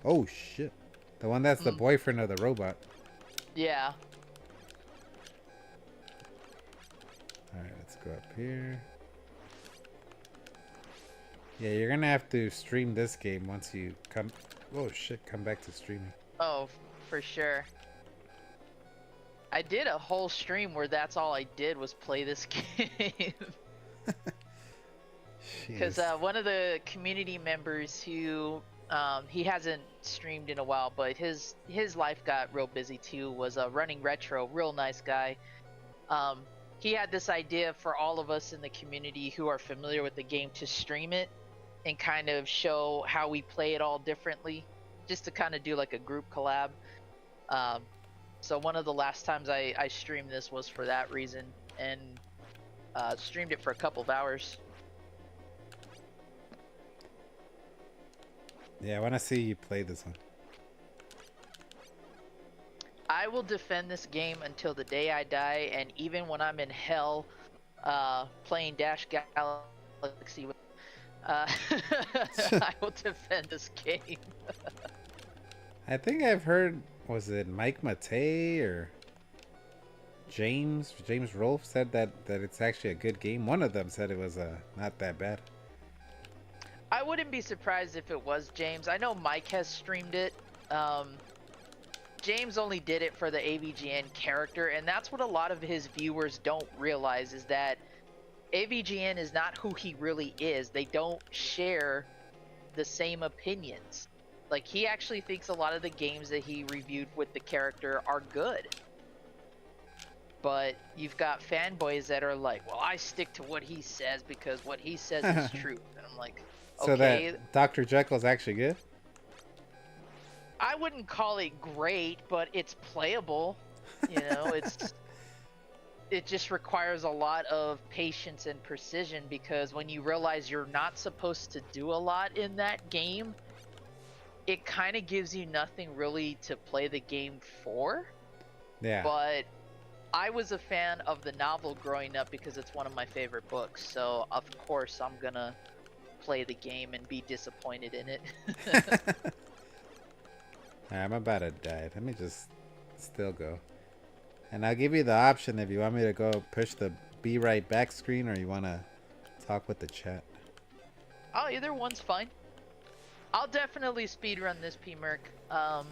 Oh shit. The one that's the boyfriend of the robot. Yeah. Alright, let's go up here. Yeah, you're gonna have to stream this game once you come... Oh shit, come back to streaming. Oh, for sure. I did a whole stream where that's all I did was play this game. Because Jeez. one of the community members who he hasn't streamed in a while, but his life got real busy too, was Running Retro, real nice guy. He had this idea for all of us in the community who are familiar with the game to stream it and kind of show how we play it all differently, just to kind of do like a group collab. So one of the last times I streamed this was for that reason, and streamed it for a couple of hours. Yeah, I want to see you play this one. I will defend this game until the day I die, and even when I'm in hell playing Dash Galaxy with I will defend this game. I think I've heard, was it Mike Matei or James Rolfe said that it's actually a good game. One of them said it was not that bad. I wouldn't be surprised if it was James. I know Mike has streamed it. James only did it for the AVGN character, and that's what a lot of his viewers don't realize, is that AVGN is not who he really is. They don't share the same opinions. Like, he actually thinks a lot of the games that he reviewed with the character are good. But you've got fanboys that are like, well, I stick to what he says because what he says is true. And I'm like, So okay. that Dr. Jekyll's actually good? I wouldn't call it great, but it's playable. You know, it just requires a lot of patience and precision, because when you realize you're not supposed to do a lot in that game, it kind of gives you nothing really to play the game for. Yeah. But I was a fan of the novel growing up because it's one of my favorite books, so of course I'm gonna play the game and be disappointed in it. I'm about to die. Let me just still go. And I'll give you the option if you want me to go push the be right back screen or you want to talk with the chat. Oh, either one's fine. I'll definitely speedrun this, P-Merc. I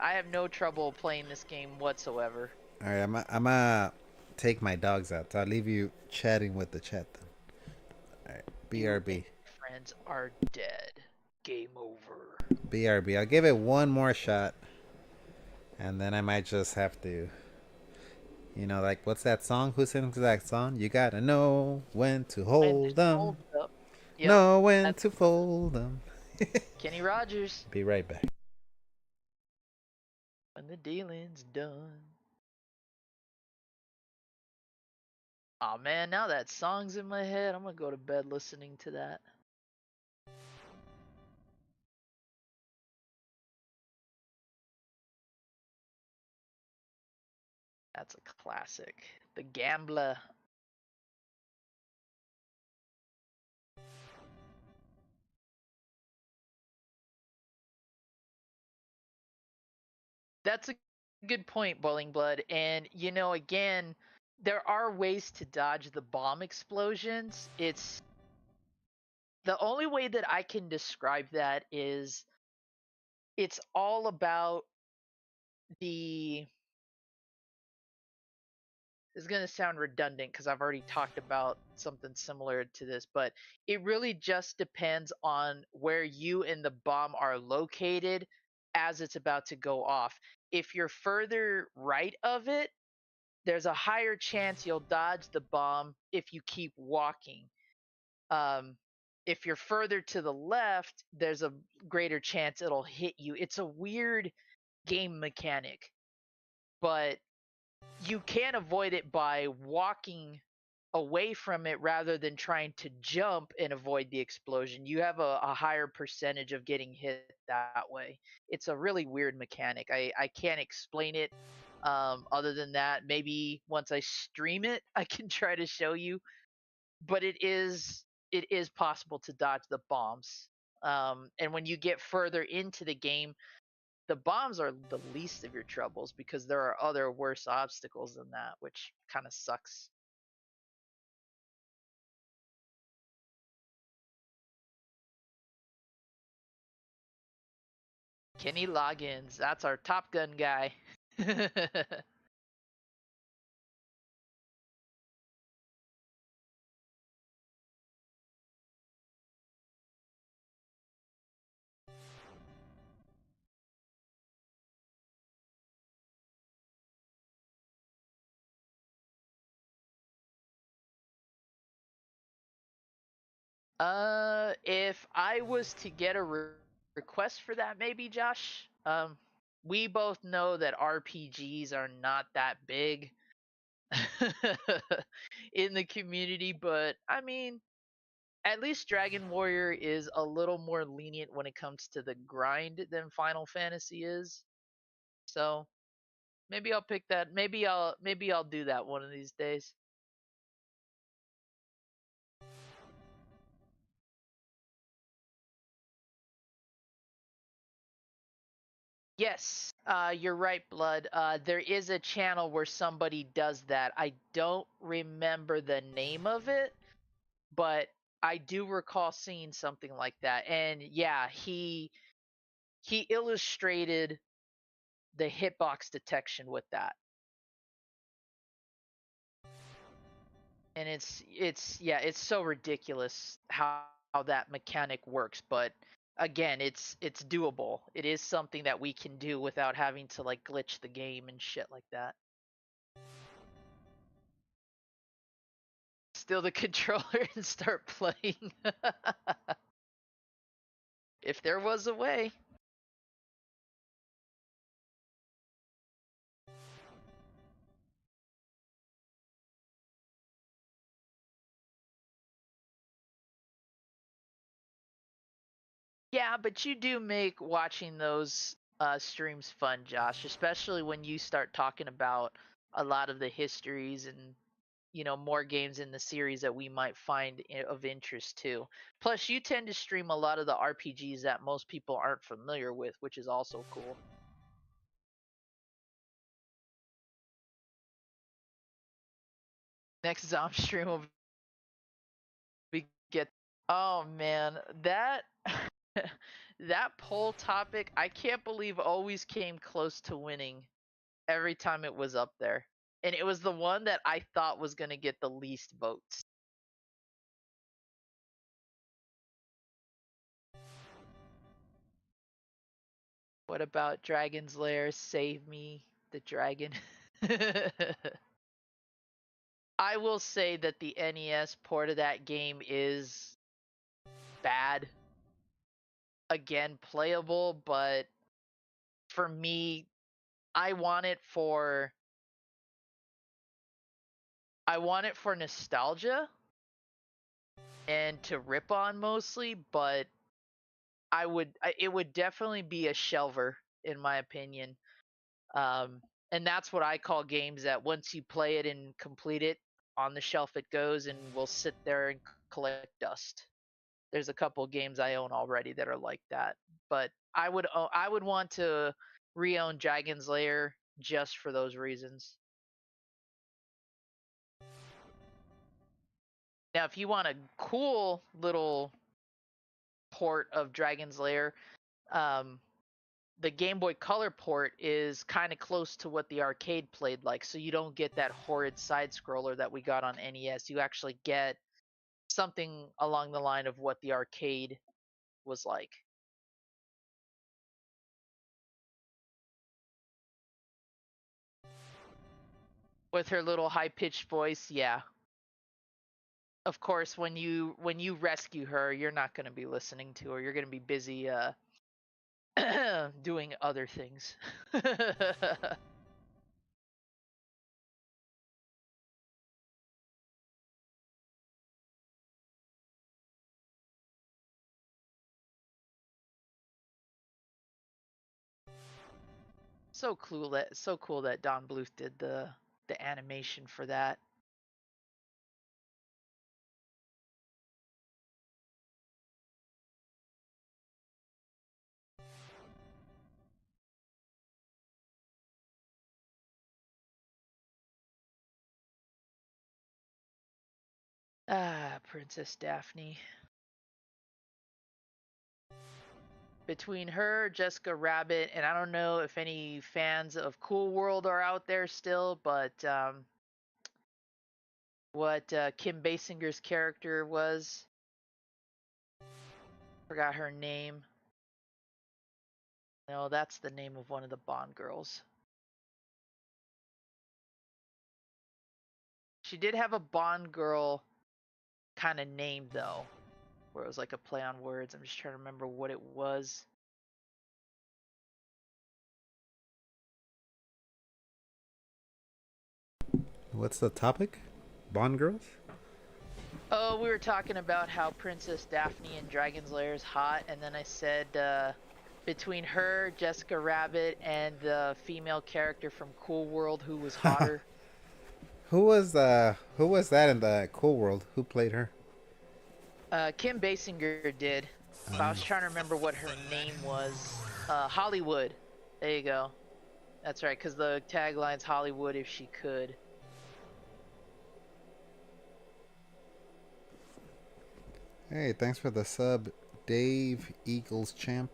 have no trouble playing this game whatsoever. All right, I'm take my dogs out. So I'll leave you chatting with the chat then. All right, You and BRB. your friends are dead. Game over. BRB. I'll give it one more shot, and then I might just have to, like what's that song? Who sings that song? You gotta know when to And hold them, hold up. Yep, know when that's to fold them. Kenny Rogers. Be right back. When the dealing's done. Aw man, now that song's in my head, I'm gonna go to bed listening to that. That's a classic. The Gambler. That's a good point, Bowling Blood. And again, there are ways to dodge the bomb explosions. It's the only way that I can describe that is it's all about the it's going to sound redundant because I've already talked about something similar to this, but it really just depends on where you and the bomb are located as it's about to go off. If you're further right of it, there's a higher chance you'll dodge the bomb if you keep walking. Um, if you're further to the left, there's a greater chance it'll hit you. It's a weird game mechanic, but you can avoid it by walking away from it rather than trying to jump and avoid the explosion. You have a higher percentage of getting hit that way. It's a really weird mechanic. I can't explain it other than that. Maybe once I stream it, I can try to show you. But it is possible to dodge the bombs. And when you get further into the game, the bombs are the least of your troubles because there are other worse obstacles than that, which kind of sucks. Kenny Loggins, that's our Top Gun guy. If I was to get a request for that, maybe Josh. We both know that RPGs are not that big in the community, but I mean, at least Dragon Warrior is a little more lenient when it comes to the grind than Final Fantasy is. So maybe I'll pick that. Maybe I'll do that one of these days. Yes, you're right, Blood. There is a channel where somebody does that. I don't remember the name of it, but I do recall seeing something like that. And yeah, he illustrated the hitbox detection with that. And it's so ridiculous how that mechanic works, but again, it's doable. It is something that we can do without having to like glitch the game and shit like that. Steal the controller and start playing. If there was a way. Yeah, but you do make watching those streams fun, Josh, especially when you start talking about a lot of the histories and more games in the series that we might find of interest too. Plus, you tend to stream a lot of the RPGs that most people aren't familiar with, which is also cool. Next Zom stream will be get. Oh man, that that poll topic, I can't believe always came close to winning every time it was up there. and it was the one that I thought was going to get the least votes. What about Dragon's Lair? Save me, the dragon. I will say that the NES port of that game is bad. Again, playable, but for me, I want it for nostalgia and to rip on mostly, but it would definitely be a shelver in my opinion. And that's what I call games that once you play it and complete it, on the shelf it goes and will sit there and collect dust. There's a couple games I own already that are like that, but I would want to re-own Dragon's Lair just for those reasons. Now, if you want a cool little port of Dragon's Lair, um, the Game Boy Color port is kind of close to what the arcade played like, so you don't get that horrid side scroller that we got on NES. You actually get something along the line of what the arcade was like. With her little high-pitched voice, yeah. Of course, when you rescue her, you're not going to be listening to her. You're going to be busy doing other things. So cool that Don Bluth did the animation for that. Ah, Princess Daphne. Between her, Jessica Rabbit, and I don't know if any fans of Cool World are out there still, but what Kim Basinger's character was. Forgot her name. No, that's the name of one of the Bond girls. She did have a Bond girl kind of name though, where it was like a play on words. I'm just trying to remember what it was. What's the topic? Bond girls? Oh, we were talking about how Princess Daphne in Dragon's Lair is hot, and then I said between her, Jessica Rabbit, and the female character from Cool World who was hotter. Who was that in the Cool World? Who played her? Kim Basinger did. But I was trying to remember what her name was. Hollywood. There you go. That's right, because the tagline's Hollywood if she could. Hey, thanks for the sub, Dave Eagles Champ.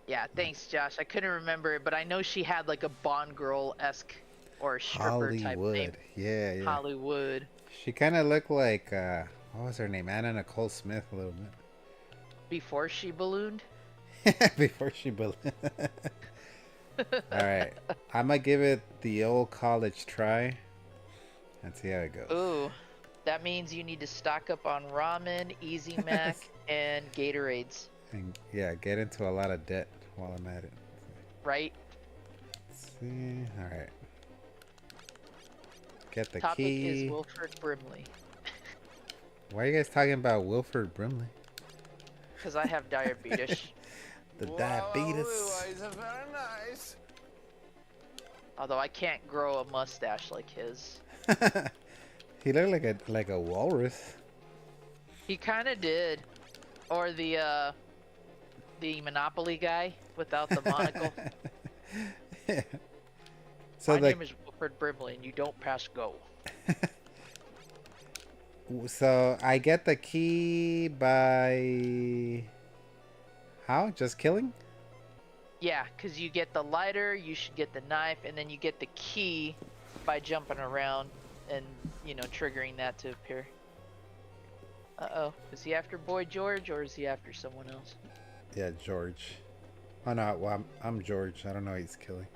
Yeah, thanks, Josh. I couldn't remember it, but I know she had like a Bond girl-esque or stripper type name. Hollywood. Yeah. Hollywood. She kind of looked like, what was her name? Anna Nicole Smith a little bit. Before she ballooned? Before she ballooned. Alright. I'm going to give it the old college try. And see how it goes. Ooh. That means you need to stock up on ramen, Easy Mac, and Gatorades. And yeah, get into a lot of debt while I'm at it. Right? Let's see. Alright. Get the Topic key. is Wilford Brimley. Why are you guys talking about Wilford Brimley? Because I have diabetes. The diabetes. Very nice. Although I can't grow a mustache like his. He looked like a walrus. He kind of did. Or the Monopoly guy without the monocle. So My name is Wilford Brimley, and you don't pass go. So I get the key by how? Just killing? Yeah, because you get the lighter, you should get the knife, and then you get the key by jumping around and, you know, triggering that to appear. Uh-oh. Is he after Boy George, or is he after someone else? Yeah, George. Oh no, well, I'm George. I don't know who he's killing.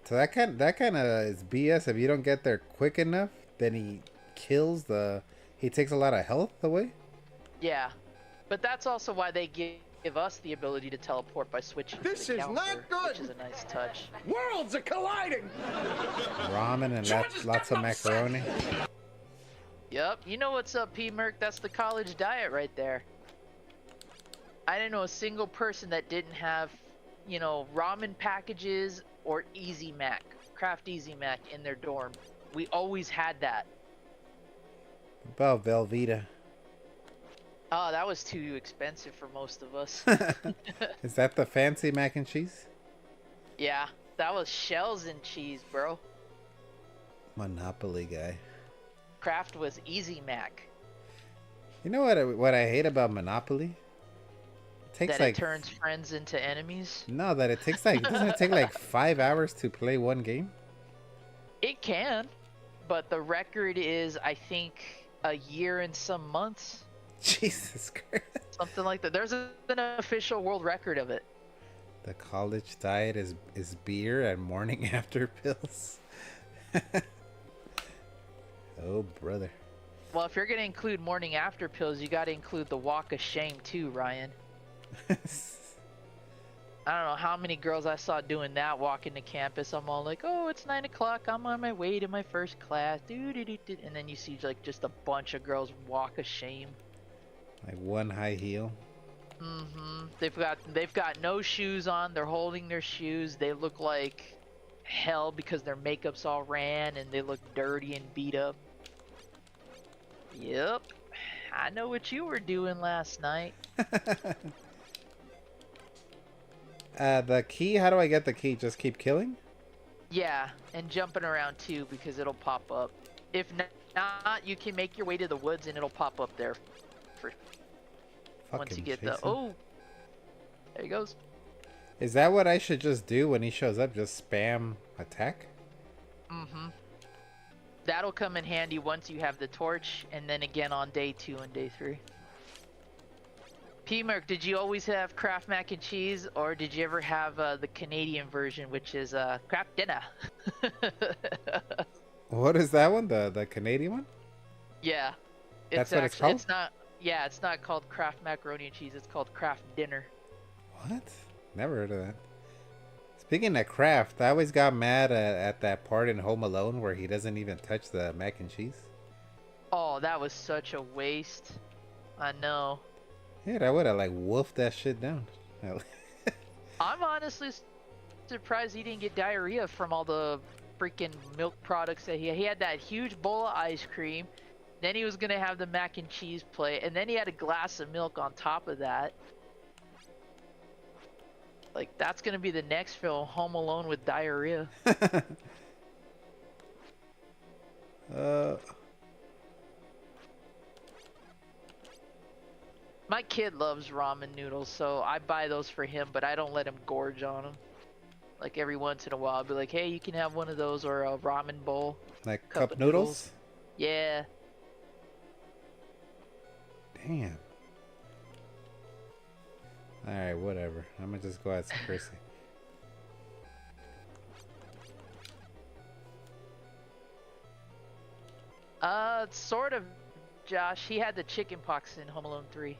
So that kind of is BS. If you don't get there quick enough, then he kills the. He takes a lot of health away. Yeah. But that's also why they give us the ability to teleport by switching This to the is counter, not good. which is a nice touch. Worlds are colliding. Ramen and lots of macaroni. Yep. You know what's up, P-Merc? That's the college diet right there. I didn't know a single person that didn't have, you know, ramen packages or Easy Mac, Kraft Easy Mac in their dorm. We always had that. About Velveeta. Oh, that was too expensive for most of us. Is that the fancy mac and cheese? Yeah, that was shells and cheese, bro. Monopoly guy. Kraft was Easy Mac. You know what I hate about Monopoly? It takes That like it turns friends into enemies. no, that it takes like doesn't it take like 5 hours to play one game? It can, but the record is, I think, a year and some months. Jesus Christ. Something like that. There's an official world record of it. The college diet is beer and morning after pills. Oh brother. Well, if you're gonna include morning after pills, you gotta include the walk of shame too, Ryan. I don't know how many girls I saw doing that walking to campus. I'm all like, oh, it's 9 o'clock. I'm on my way to my first class. Doo-doo-doo-doo. And then you see like just a bunch of girls walk of shame. Like one high heel. Mm-hmm. They've got no shoes on. They're holding their shoes. They look like hell because their makeup's all ran and they look dirty and beat up. Yep. I know what you were doing last night. The key, how do I get the key? Just keep killing? Yeah, and jumping around too because it'll pop up. If not, you can make your way to the woods and it'll pop up there. For once you get the oh, there he goes. Is that what I should just do when he shows up? Just spam attack? Mm-hmm. That'll come in handy once you have the torch, and then again on day 2 and day 3. P-Merc, did you always have Kraft mac and cheese, or did you ever have the Canadian version, which is Kraft dinner? What is that one? The Canadian one? Yeah. That's what it's called? It's not. Yeah, it's not called Kraft macaroni and cheese. It's called Kraft dinner. What? Never heard of that. Speaking of Kraft, I always got mad at that part in Home Alone where he doesn't even touch the mac and cheese. Oh, that was such a waste. I know. Yeah, I would have like wolfed that shit down. I'm honestly surprised he didn't get diarrhea from all the freaking milk products that he had that huge bowl of ice cream. Then he was gonna have the mac and cheese plate, and then he had a glass of milk on top of that. Like, that's gonna be the next film, Home Alone with diarrhea. My kid loves ramen noodles, so I buy those for him, but I don't let him gorge on them. Like, every once in a while, I'll be like, hey, you can have one of those, or a ramen bowl. Like cup noodles? Yeah. Damn. Alright, whatever. I'm gonna just go ask Chrissy. Sort of, Josh. He had the chicken pox in Home Alone 3.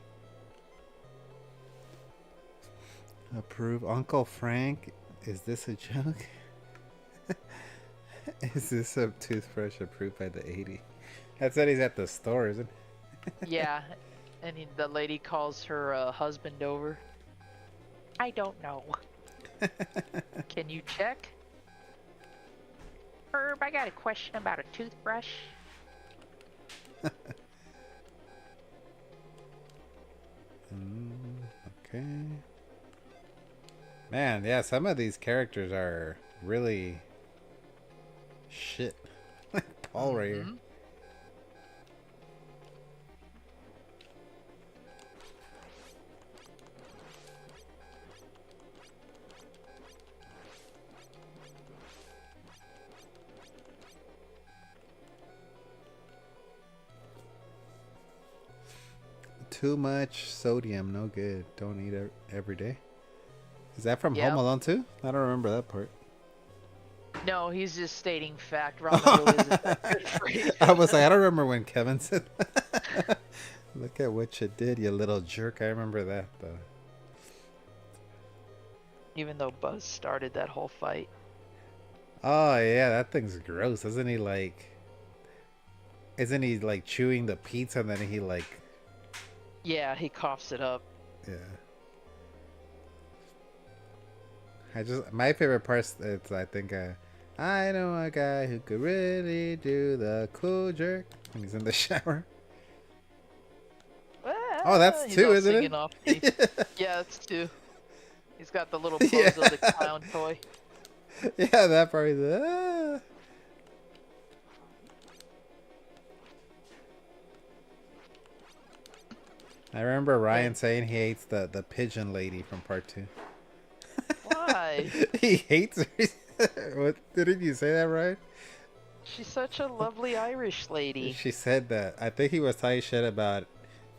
Approve. Uncle Frank, is this a joke? Is this a toothbrush approved by the 80? That's what he's at the store, isn't it? Yeah, and the lady calls her husband over. I don't know. Can you check? Herb, I got a question about a toothbrush. Okay. Man, yeah, some of these characters are really shit. Like Paul right here. too much sodium. No good. Don't eat it every day. Is that from Yep. Home Alone too? I don't remember that part. No, he's just stating fact. Ramen really isn't that good for you. I was like, I don't remember when Kevin said that. Look at what you did, you little jerk. I remember that though. Even though Buzz started that whole fight. Oh yeah, that thing's gross. Isn't he like chewing the pizza and then he like Yeah, he coughs it up. yeah. My favorite part is I think I know a guy who could really do the cool jerk when he's in the shower. Oh, that's He's two, all isn't singing it? off key. Yeah, that's two. He's got the little pose Yeah. of the clown toy. Yeah, that part is ah. I remember Ryan saying he hates the pigeon lady from part 2. Why? He hates her. What didn't you say that right? She's such a lovely Irish lady. She said that. I think he was talking shit about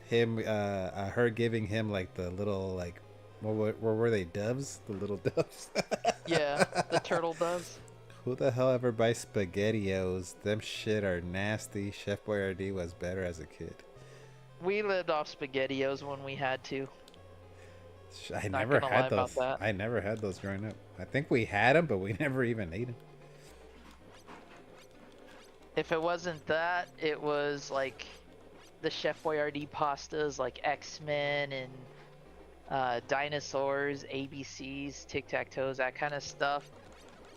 him, her giving him like the little like, what were they, doves? The little doves. Yeah, the turtle doves. Who the hell ever buys SpaghettiOs? Them shit are nasty. Chef Boyardee was better as a kid. We lived off SpaghettiOs when we had to. I Not never gonna had lie about those. that. I never had those growing up. I think we had them, but we never even ate them. If it wasn't that, it was like the Chef Boyardee pastas, like X-Men and dinosaurs, ABCs, tic-tac-toes, that kind of stuff.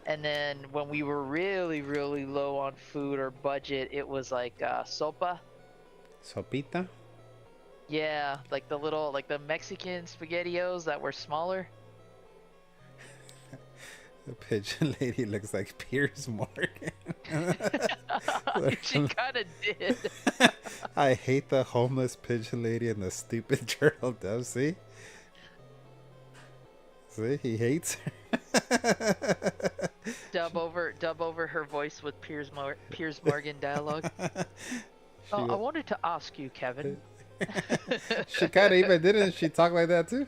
And then when we were really, really low on food or budget, it was like sopa. Sopita? Yeah, like the little, like the Mexican SpaghettiOs that were smaller. The pigeon lady looks like Piers Morgan. She kind of did. I hate the homeless pigeon lady and the stupid turtle dove. See? See, he hates her. Dub over her voice with Piers Morgan dialogue. I wanted to ask you, Kevin. She kind of even didn't she talk like that too?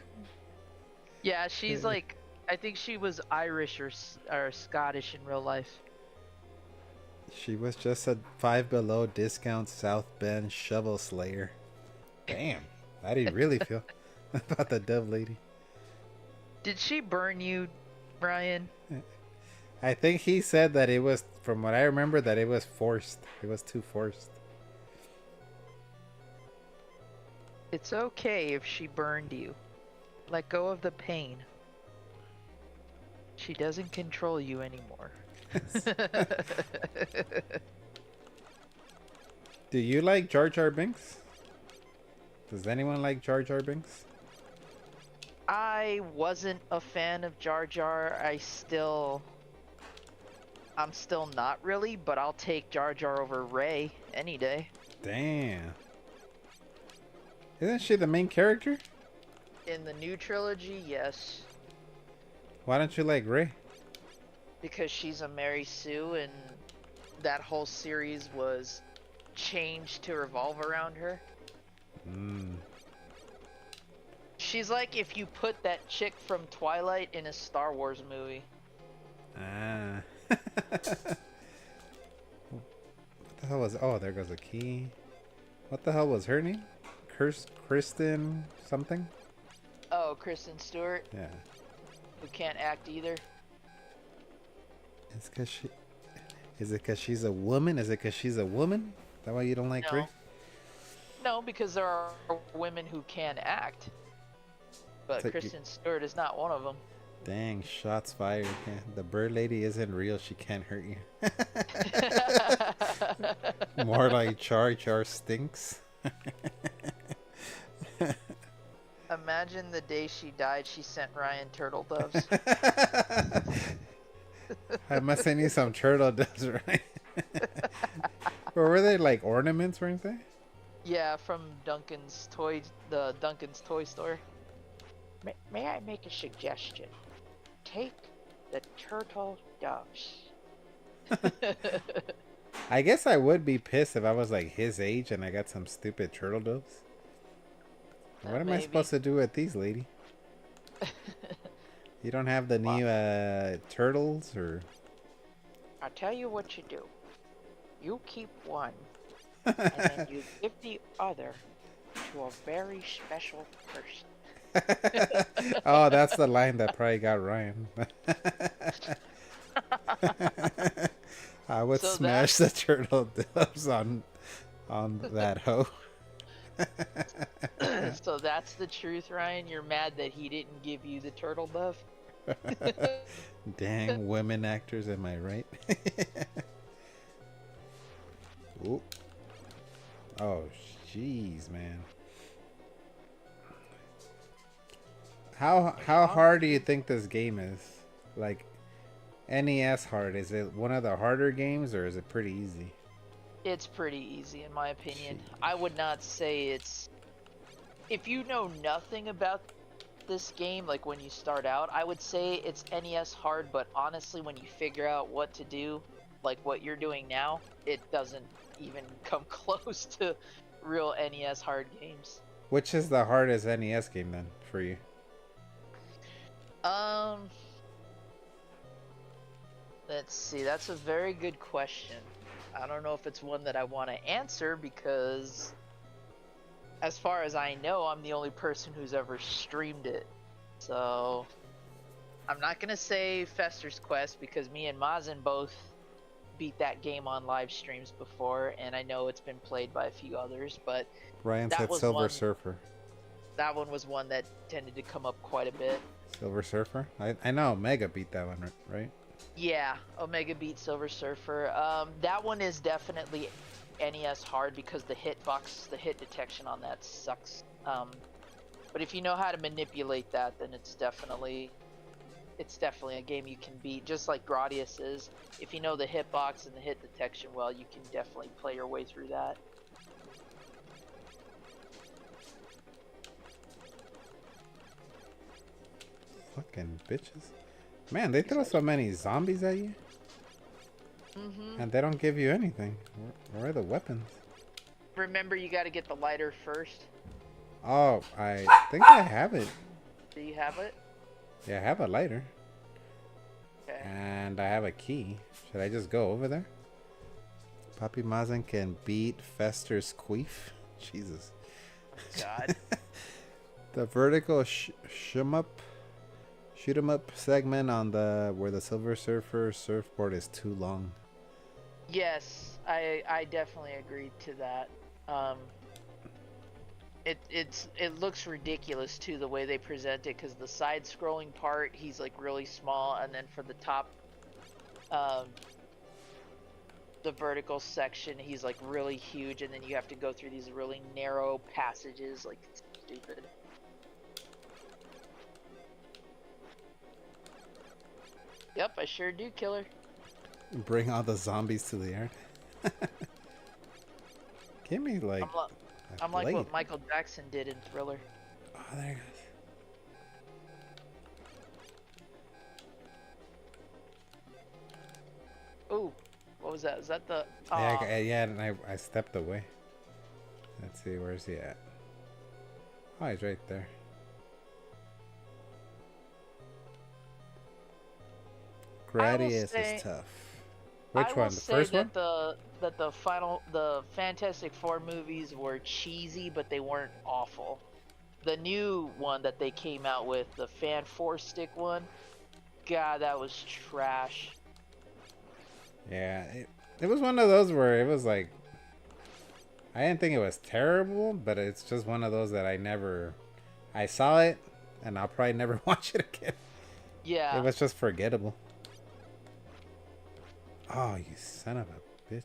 Yeah, she's like, I think she was Irish or Scottish in real life. She was just a Five Below discount South Bend shovel slayer. Damn, how do you really feel about the dove lady? Did she burn you, Brian? I think he said that it was, from what I remember, that it was forced. It was too forced. It's okay if she burned you. Let go of the pain. She doesn't control you anymore. Do you like Jar Jar Binks? Does anyone like Jar Jar Binks? I wasn't a fan of Jar Jar. I'm still not really, but I'll take Jar Jar over Rey any day. Damn. Isn't she the main character? In the new trilogy, yes. Why don't you like Rey? Because she's a Mary Sue and that whole series was changed to revolve around her. She's like if you put that chick from Twilight in a Star Wars movie. Ah. What the hell was... Oh, there goes a key. What the hell was her name? Kristen something? Oh, Kristen Stewart, Yeah. who can't act either. It's cause she... Is it because she's a woman? Is it because she's a woman? Is that why you don't like No. Rey? No, because there are women who can act. But It's like Kristen Stewart is not one of them. Dang, shots fired. Yeah, the bird lady isn't real. She can't hurt you. More like Char Char stinks. Imagine the day she died, she sent Ryan turtle doves. I must send you some turtle doves, right? Or were they like ornaments or anything? Yeah, from Duncan's toy store. May I make a suggestion? Take the turtle doves. I guess I would be pissed if I was like his age and I got some stupid turtle doves. What am I Maybe. supposed to do with these, lady? You don't have the new turtles or? I'll tell you what you do. You keep one, and then you give the other to a very special person. Oh, that's the line that probably got Ryan. I would So smash the turtle doves on that hoe. So that's the truth, Ryan. You're mad that he didn't give you the turtle dove. Dang, women actors, am I right? Ooh. Oh, jeez, man. How hard do you think this game is? Like, NES hard. Is it one of the harder games, or is it pretty easy? It's pretty easy, in my opinion. I would not say it's. If you know nothing about this game, like when you start out, I would say it's NES hard, but honestly, when you figure out what to do, like what you're doing now, it doesn't even come close to real NES hard games. Which is the hardest NES game then for you? Let's see. That's a very good question. I don't know if it's one that I want to answer because, as far as I know, I'm the only person who's ever streamed it. So, I'm not gonna say Fester's Quest because me and Mazen both beat that game on live streams before, and I know it's been played by a few others. But Ryan that said was Silver one- Surfer. that one was one that tended to come up quite a bit. Silver Surfer? I know Mega beat that one, right? Yeah, Omega beat Silver Surfer. That one is definitely NES hard because the hit detection on that sucks. But if you know how to manipulate that, then it's definitely a game you can beat. Just like Gradius is. If you know the hitbox and the hit detection well, you can definitely play your way through that. Fucking bitches. Man, they throw so many zombies at you. And they don't give you anything. Where are the weapons? Remember, you got to get the lighter first. Oh, I think I have it. Do you have it? Yeah, I have a lighter. Okay. And I have a key. Should I just go over there? Papi Mazen can beat Fester's Queef. Jesus. God. The vertical shoot 'em up segment on where the Silver Surfer surfboard is too long. Yes, I definitely agree to that. It looks ridiculous too the way they present it because the side scrolling part he's like really small, and then for the top, the vertical section he's like really huge, and then you have to go through these really narrow passages like it's stupid. Yep, I sure do, killer. Bring all the zombies to the air. Give me like. I'm like what Michael Jackson did in Thriller. Oh, there it goes. Ooh, what was that? Is that the? Yeah, and I stepped away. Let's see, where's he at? Oh, he's right there. Gradius is tough. Which one? The first one? That the Fantastic Four movies were cheesy, but they weren't awful. The new one that they came out with, the Fan 4-stick one, God, that was trash. Yeah, it was one of those where it was like, I didn't think it was terrible, but it's just one of those that I saw it, and I'll probably never watch it again. Yeah. It was just forgettable. Oh, you son of a bitch.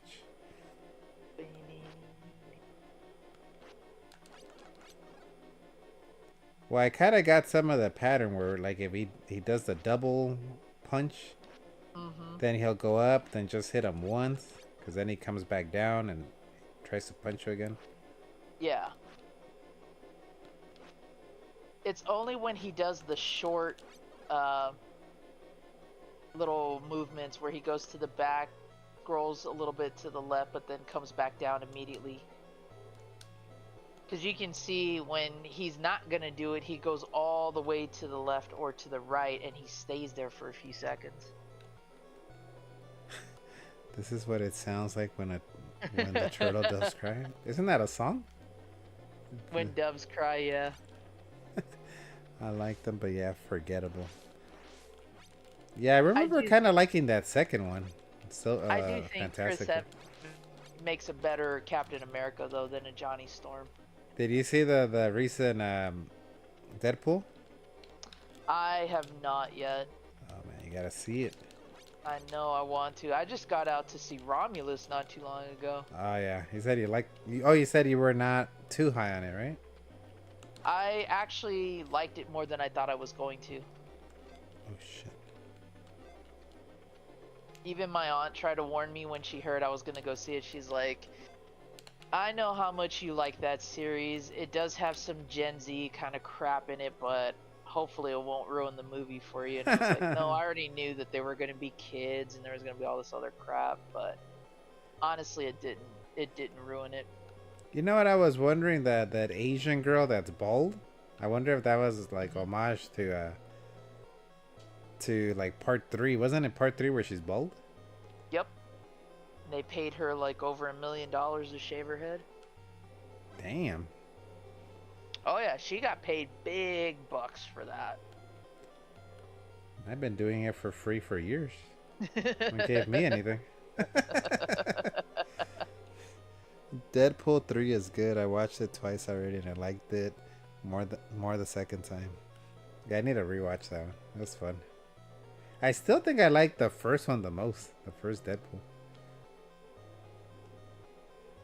Well, I kind of got some of the pattern where, like, if he does the double punch, then he'll go up, then just hit him once, because then he comes back down and tries to punch you again. Yeah. It's only when he does the short, little movements where he goes to the back, scrolls a little bit to the left, but then comes back down immediately. Because you can see when he's not gonna do it, he goes all the way to the left or to the right, and he stays there for a few seconds. This is what it sounds like when the turtle does cry. Isn't that a song? When doves cry, yeah. I like them, but yeah, forgettable. Yeah, I remember do- kind of liking that second one. It's still I do think fantastic. Chris Evans makes a better Captain America though than a Johnny Storm. Did you see the recent Deadpool? I have not yet. Oh man, you gotta see it. I know I want to. I just got out to see Romulus not too long ago. Oh yeah, he said you said you were not too high on it, right? I actually liked it more than I thought I was going to. Oh shit. Even my aunt tried to warn me when she heard I was gonna go see it. She's like, I know how much you like that series. It does have some Gen Z kind of crap in it, but hopefully it won't ruin the movie for you. And I was like, no, I already knew that they were gonna be kids and there was gonna be all this other crap, but honestly it didn't. It didn't ruin it. You know what I was wondering, that Asian girl that's bald? I wonder if that was like homage to like part 3. Wasn't it part 3 where she's bald? Yep. And they paid her like over $1 million to shave her head. Damn. Oh yeah, she got paid big bucks for that. I've been doing it for free for years. No one gave me anything. Deadpool 3 is good. I watched it twice already and I liked it more the second time. Yeah, I need to rewatch that one. It was fun. I still think I like the first one the most. The first Deadpool.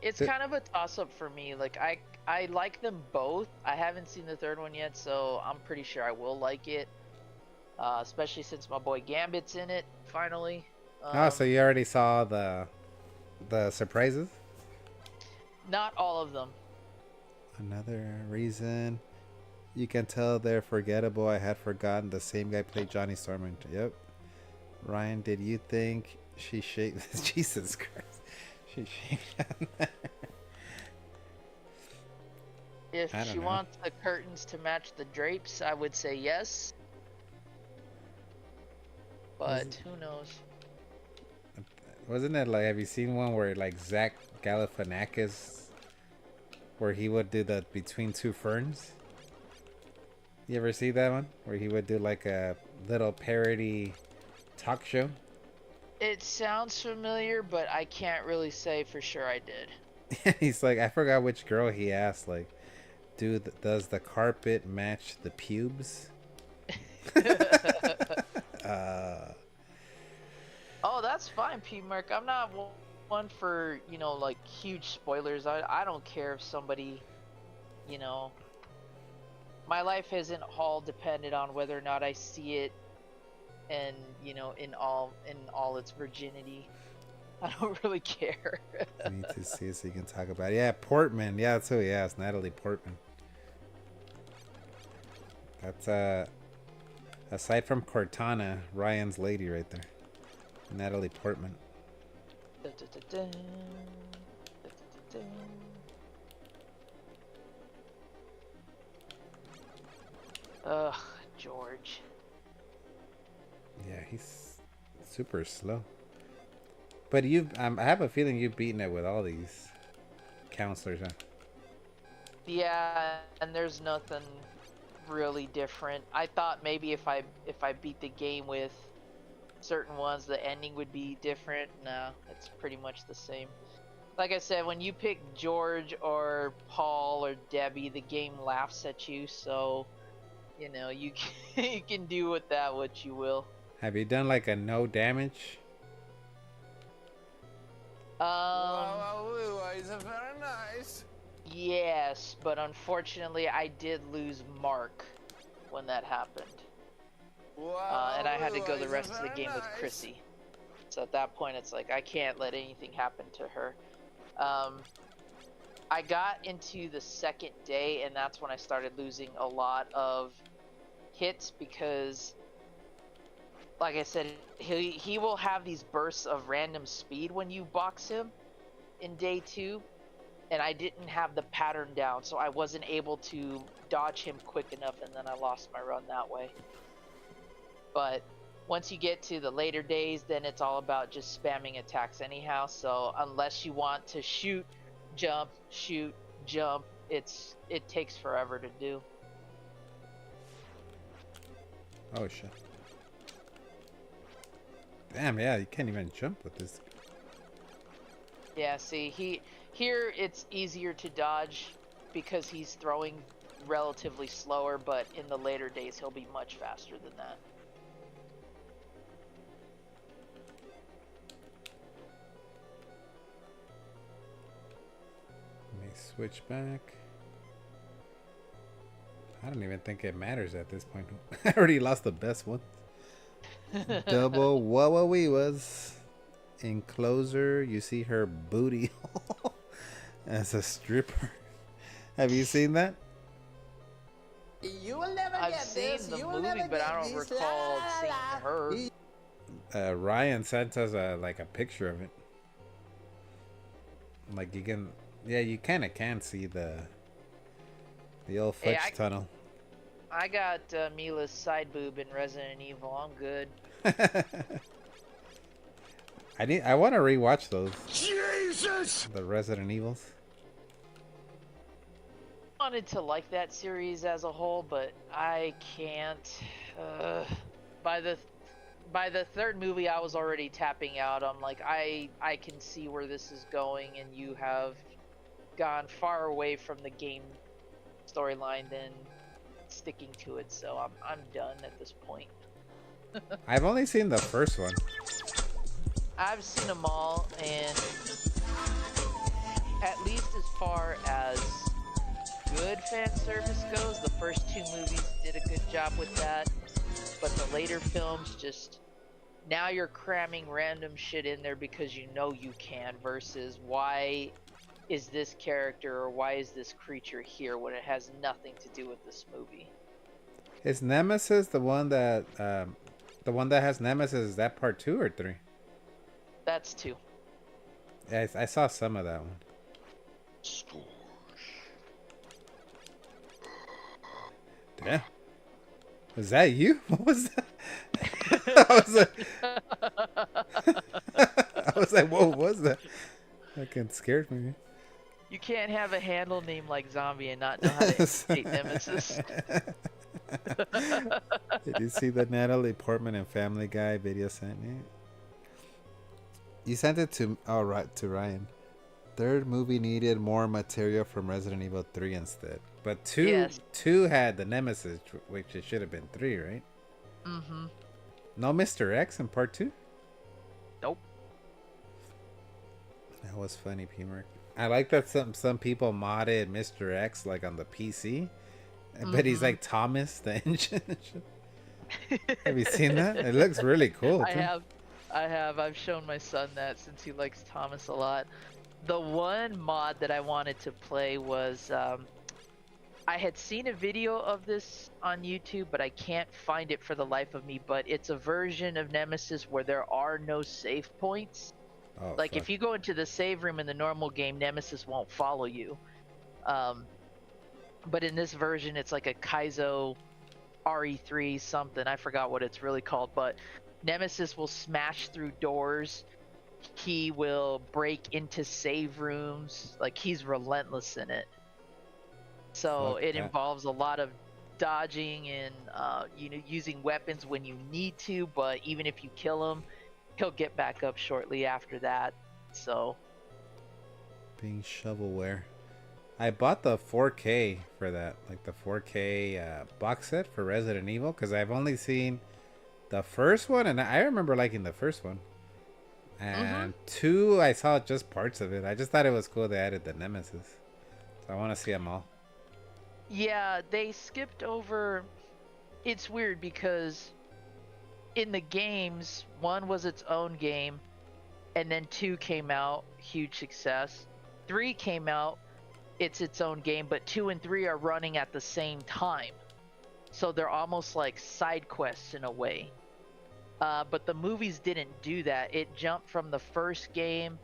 It's The- kind of a toss-up for me. Like I like them both. I haven't seen the third one yet, so I'm pretty sure I will like it. Especially since my boy Gambit's in it finally. Oh, so you already saw the surprises? Not all of them. Another reason you can tell they're forgettable. I had forgotten the same guy played Johnny Storm. Yep. Ryan, did you think she shaved? Jesus Christ, she shaved. If I don't she know. wants the curtains to match the drapes, I would say yes. But who knows? Wasn't it like? Have you seen one where like Zach Galifianakis, where he would do the Between Two Ferns? You ever see that one where he would do like a little parody talk show? It sounds familiar, but I can't really say for sure I did. He's like, I forgot which girl he asked, like, does the carpet match the pubes? Oh, that's fine, P Mark. I'm not one for, like huge spoilers. I don't care if somebody, my life isn't all dependent on whether or not I see it and, in all its virginity. I don't really care. I need to see it so you can talk about it. Yeah, Portman. Yeah, that's who he asked. Natalie Portman. That's aside from Cortana, Ryan's lady right there. Natalie Portman. Da-da-da-da. Da-da-da-da. Ugh, George. Yeah, he's super slow. But I have a feeling you've beaten it with all these counselors, huh? Yeah, and there's nothing really different. I thought maybe if I beat the game with certain ones, the ending would be different. No, it's pretty much the same. Like I said, when you pick George or Paul or Debbie, the game laughs at you, so you can, you can do with that what you will. Have you done like a no damage? Is very nice. Yes, but unfortunately I did lose Mark when that happened. And I had to go the rest of the game with Chrissy. So at that point it's like I can't let anything happen to her. I got into the second day and that's when I started losing a lot of hits because, like I said, he will have these bursts of random speed when you box him in day 2. and I didn't have the pattern down, so I wasn't able to dodge him quick enough, and then I lost my run that way. But once you get to the later days, then it's all about just spamming attacks anyhow. So unless you want to shoot, jump, it takes forever to do. Oh shit. Damn, yeah, you can't even jump with this. Yeah, see, here it's easier to dodge because he's throwing relatively slower, but in the later days he'll be much faster than that. Let me switch back. I don't even think it matters at this point. I already lost the best one. Double Wawa was enclosure. You see her booty as a stripper. Have you seen that? You will never I've get seen this. the You will movie, never but get I don't this. recall La, la, seeing la. her. Ryan sent us like a picture of it. Like you can, yeah, you kind of can see the old fudge tunnel. I got Mila's side boob in Resident Evil. I'm good. I want to rewatch those. Jesus! The Resident Evils. Wanted to like that series as a whole, but I can't. By the third movie, I was already tapping out. I'm like, I can see where this is going, and you have gone far away from the game storyline than sticking to it. So I'm done at this point. I've only seen the first one. I've seen them all, and at least as far as good fan service goes, the first two movies did a good job with that. But the later films just, now you're cramming random shit in there because you know you can, versus why is this character or why is this creature here when it has nothing to do with this movie. Is Nemesis the one that has Nemesis? Is that part 2 or 3? That's 2. Yeah, I saw some of that one. Damn. Was that you? What was that? I was like, what was that? Fucking scared me. You can't have a handle name like Zombie and not know how to imitate Nemesis. Did you see the Natalie Portman and Family Guy video sent me? You sent it to to Ryan. Third movie needed more material from Resident Evil 3 instead. But 2 had the Nemesis, which it should have been 3, right? Mm-hmm. No Mr. X in part 2? Nope. That was funny, P-Mark. I like that some people modded Mr. X like on the PC. But he's like Thomas the Engine. Have you seen that? It looks really cool. I have. I've shown my son that since he likes Thomas a lot. The one mod that I wanted to play was, I had seen a video of this on YouTube, but I can't find it for the life of me. But it's a version of Nemesis where there are no save points. Oh, like fuck. if you go into the save room in the normal game, Nemesis won't follow you. But in this version, it's like a Kaizo RE3 something. I forgot what it's really called, but Nemesis will smash through doors. He will break into save rooms. Like, he's relentless in it. So Fuck it that. involves a lot of dodging and using weapons when you need to, but even if you kill him, he'll get back up shortly after that. So Being shovelware. I bought the 4K for that, like the 4K box set for Resident Evil, because I've only seen the first one, and I remember liking the first one. And 2, I saw just parts of it. I just thought it was cool they added the Nemesis. So I want to see them all. yeah, they skipped over. It's weird because in the games, 1 was its own game, and then 2 came out, huge success. 3 came out, it's its own game, but 2 and 3 are running at the same time. So they're almost like side quests in a way. But the movies didn't do that. It jumped from the first game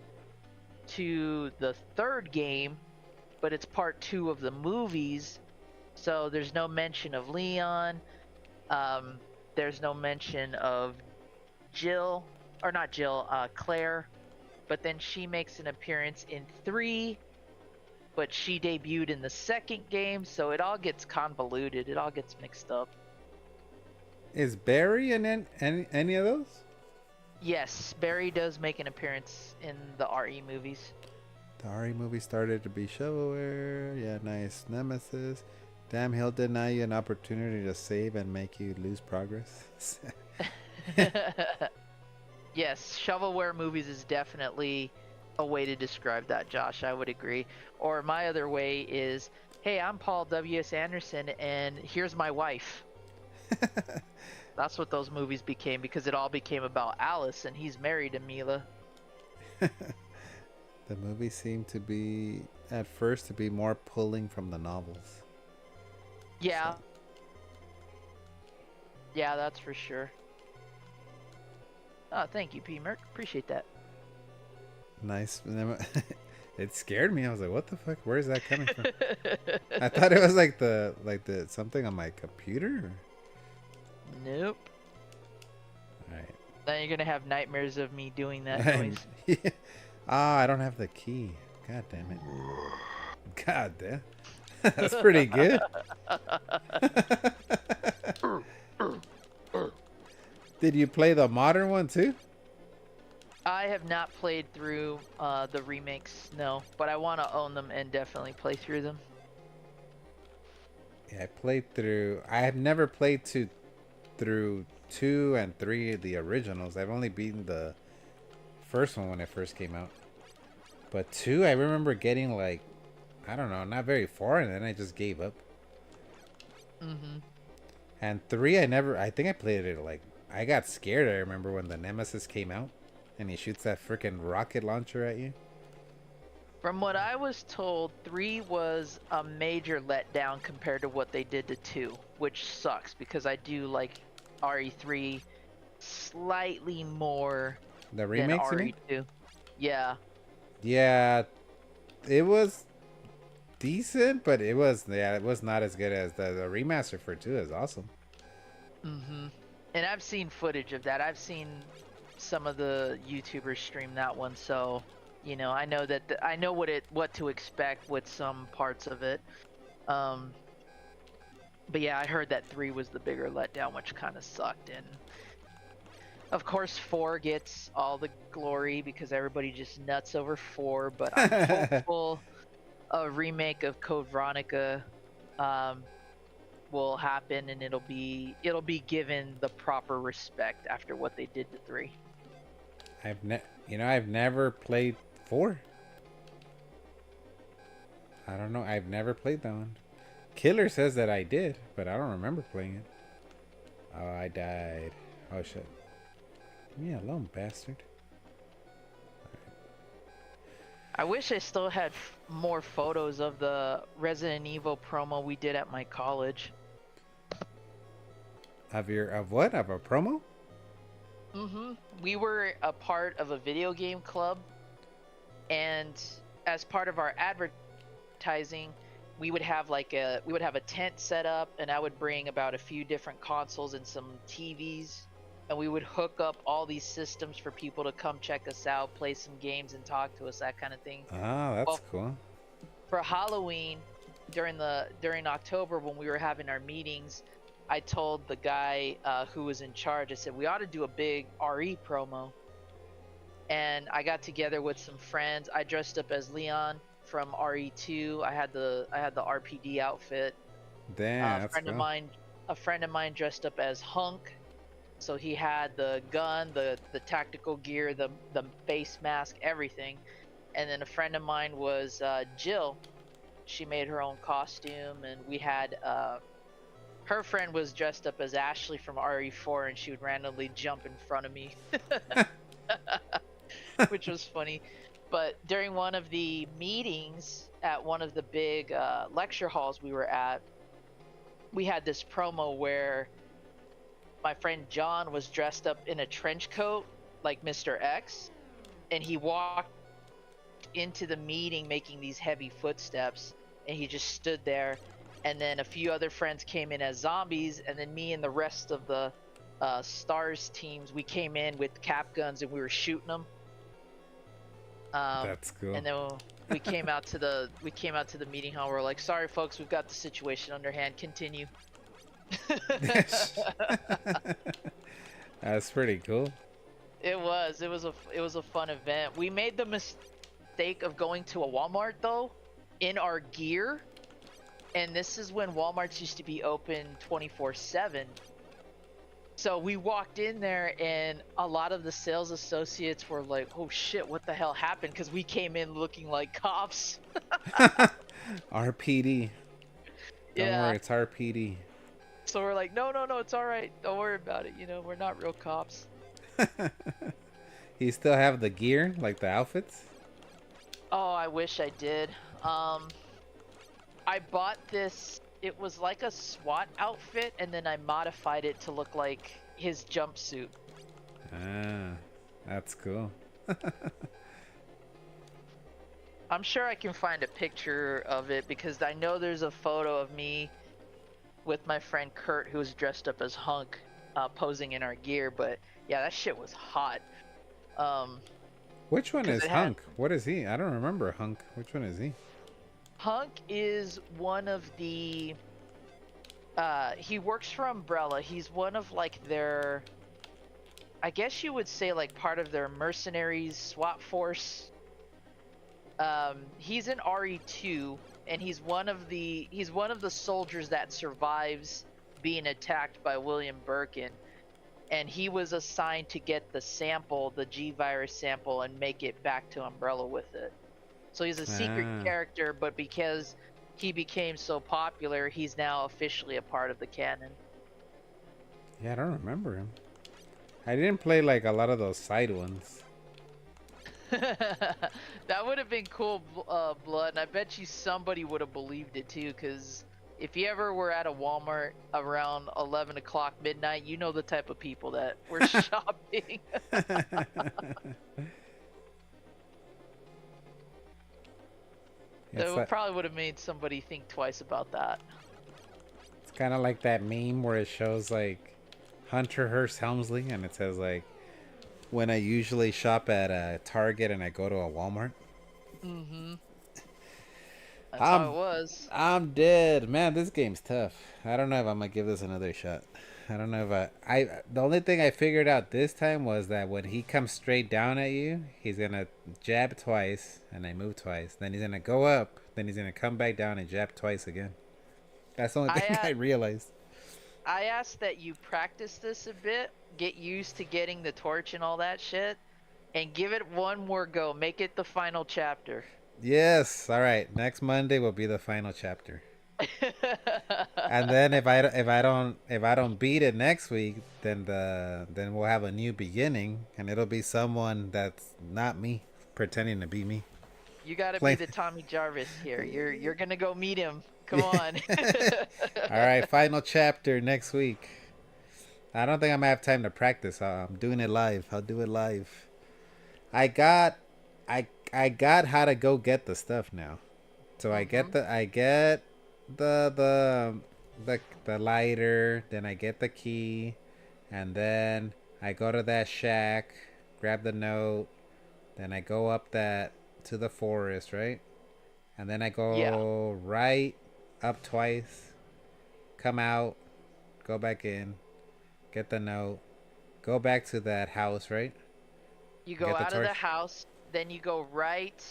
to the third game, but it's part 2 of the movies, so there's no mention of Leon. There's no mention of Jill, or not Jill, Claire, but then she makes an appearance in 3, but she debuted in the second game, so it all gets convoluted. It all gets mixed up. Is Barry in any of those? Yes, Barry does make an appearance in the RE movies. The RE movie started to be shovelware. Yeah, nice. Nemesis. Damn, he'll deny you an opportunity to save and make you lose progress. Yes, shovelware movies is definitely a way to describe that, Josh. I would agree. Or my other way is, hey, I'm Paul W.S. Anderson, and here's my wife. That's what those movies became, because it all became about Alice, and he's married to Mila. The movie seemed to be, at first, to be more pulling from the novels. Yeah. So. Yeah, that's for sure. Oh, thank you, P. Merc. Appreciate that. Nice. It scared me. I was like, "What the fuck? Where is that coming from?" I thought it was like the something on my computer. Nope. All right. Then you're gonna have nightmares of me doing that noise. Ah, I don't have the key. God damn it. God damn. That's pretty good. Did you play the modern one too? I have not played through the remakes, no, but I want to own them and definitely play through them. Yeah, I played through. I have never played through 2 and 3 the originals. I've only beaten the first one when it first came out. But 2, I remember getting like, I don't know, not very far, and then I just gave up. Mm-hmm. And 3, I think I played it like, I got scared. I remember when the Nemesis came out, and he shoots that freaking rocket launcher at you. From what I was told, 3 was a major letdown compared to what they did to 2, which sucks because I do like RE3 slightly more The remakes, than you mean? RE2. Yeah. Yeah, it was decent, but it was not as good as the remaster for 2 is awesome. Mm-hmm. And I've seen footage of that. I've seen some of the YouTubers stream that one, so you know, I know that I know what to expect with some parts of it. But yeah, I heard that 3 was the bigger letdown, which kind of sucked. And of course, 4 gets all the glory because everybody just nuts over 4. But I'm hopeful a remake of Code Veronica will happen, and it'll be given the proper respect after what they did to 3. I've never played 4. I don't know. I've never played that one. Killer says that I did, but I don't remember playing it. Oh, I died. Oh shit. Leave me alone, bastard. I wish I still had more photos of the Resident Evil promo we did at my college. Of what? Of a promo? Mm-hmm. We were a part of a video game club, and as part of our advertising, we would have a tent set up, and I would bring about a few different consoles and some TVs, and we would hook up all these systems for people to come check us out, play some games, and talk to us, that kind of thing. Oh, that's cool. For Halloween, during October when we were having our meetings, I told the guy who was in charge, I said, we ought to do a big RE promo. And I got together with some friends. I dressed up as Leon from RE2. I had the RPD outfit. Damn, that's cool. A friend of mine dressed up as Hunk. So he had the gun, the tactical gear, the face mask, everything. And then a friend of mine was Jill. She made her own costume, and we had her friend was dressed up as Ashley from RE4, and she would randomly jump in front of me, which was funny. But during one of the meetings at one of the big lecture halls we were at, we had this promo where my friend John was dressed up in a trench coat like Mr. X, and he walked walked into the meeting making these heavy footsteps, and he just stood there. And then a few other friends came in as zombies, and then me and the rest of the Stars teams, we came in with cap guns and we were shooting them. That's cool. And then we came out to the meeting hall. We're like, sorry folks, we've got the situation under hand. Continue. That's pretty cool. It was a fun event. We made the mistake of going to a Walmart though in our gear, and this is when Walmarts used to be open 24/7. So we walked in there, and a lot of the sales associates were like, "Oh shit, what the hell happened?" Because we came in looking like cops. RPD. Don't Yeah. worry, it's RPD. So we're like, no, it's all right. Don't worry about it. You know, we're not real cops. You still have the gear, like the outfits? Oh, I wish I did. I bought this. It was like a SWAT outfit, and then I modified it to look like his jumpsuit. Ah, that's cool. I'm sure I can find a picture of it because I know there's a photo of me with my friend Kurt, who was dressed up as Hunk, posing in our gear. But yeah, that shit was hot. Which one 'Cause is it had- Hunk? What is he? I don't remember Hunk. Which one is he? Hunk is one of the. He works for Umbrella. He's one of like their. I guess you would say like part of their mercenaries SWAT force. He's in RE2, and he's one of the soldiers that survives being attacked by William Birkin, and he was assigned to get the sample, the G virus sample, and make it back to Umbrella with it. So he's a secret character, but because he became so popular, he's now officially a part of the canon. Yeah, I don't remember him. I didn't play like a lot of those side ones. That would have been cool, Blood, and I bet you somebody would have believed it too, because if you ever were at a Walmart around 11 o'clock midnight, you know the type of people that were shopping. Probably would have made somebody think twice about that. It's kind of like that meme where it shows like Hunter Hearst Helmsley, and it says like, when I usually shop at a Target and I go to a Walmart. Mm-hmm. That's how it was. I'm dead. Man, this game's tough. I don't know if I'm going to give this another shot. I don't know if the only thing I figured out this time was that when he comes straight down at you, he's going to jab twice, and I move twice. Then he's going to go up, then he's going to come back down and jab twice again. That's the only thing I realized. I asked that you practice this a bit, get used to getting the torch and all that shit, and give it one more go. Make it the final chapter. Yes. All right. Next Monday will be the final chapter. And then if I don't beat it next week, then we'll have a new beginning, and it'll be someone that's not me pretending to be me. You gotta be the Tommy Jarvis here. You're gonna go meet him. Come on. All right, final chapter next week. I don't think I'm gonna have time to practice. I'm doing it live. I'll do it live. I got how to go get the stuff now. So I get the lighter, then I get the key, and then I go to that shack, grab the note, then I go up that to the forest, right? And then I go right up twice, come out, go back in, get the note, go back to that house, right? You go out of the house, then you go right,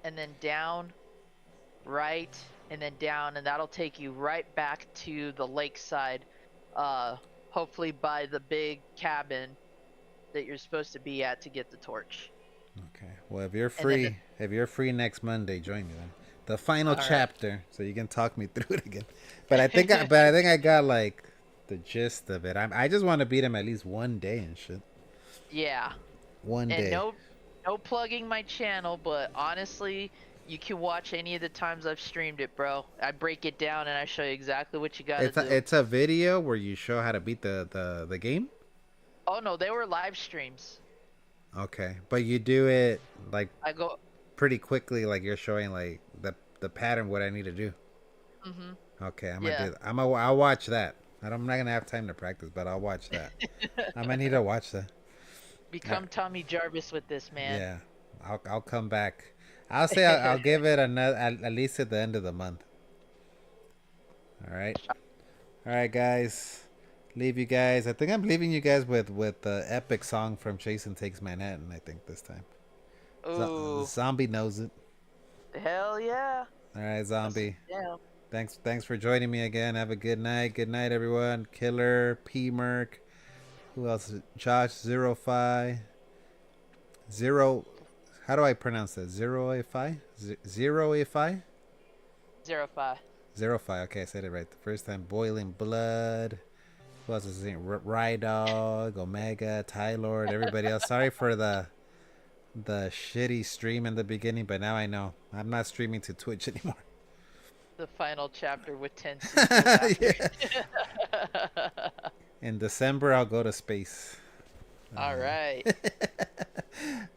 and then down, right, and then down, and that'll take you right back to the lakeside, hopefully by the big cabin that you're supposed to be at to get the torch. Okay. Well, if you're free next Monday, join me then. The final chapter, so you can talk me through it again. But I think I got like the gist of it. I just want to beat him at least one day and shit. Yeah. One day. And no plugging my channel, but honestly, you can watch any of the times I've streamed it, bro. I break it down and I show you exactly what you gotta do. It's a video where you show how to beat the game? Oh no, they were live streams. Okay, but you do it like I go pretty quickly, like you're showing like the pattern what I need to do. Mhm. Okay, I'm gonna Yeah. do that. I'll watch that. I'm not gonna have time to practice, but I'll watch that. I might need to watch that. Become Tommy Jarvis with this, man. Yeah, I'll come back. I'll say I'll give it another at least at the end of the month. All right, all right, guys. Leave you guys. I think I'm leaving you guys with the epic song from Jason Takes Manhattan. I think this time. Ooh. Zombie knows it. Hell yeah. All right, Zombie. Yeah. Thanks for joining me again. Have a good night. Good night, everyone. Killer, P Merc. Who else? Josh 05. Zero. How do I pronounce that? 0-A-5? 0-A-5? 05. 0-5. Okay, I said it right the first time. Boiling Blood. Who else is in? Rydog, Omega, Tylord, everybody else. Sorry for the shitty stream in the beginning, but now I know. I'm not streaming to Twitch anymore. The final chapter with 10 sequels after. In December, I'll go to space. All right.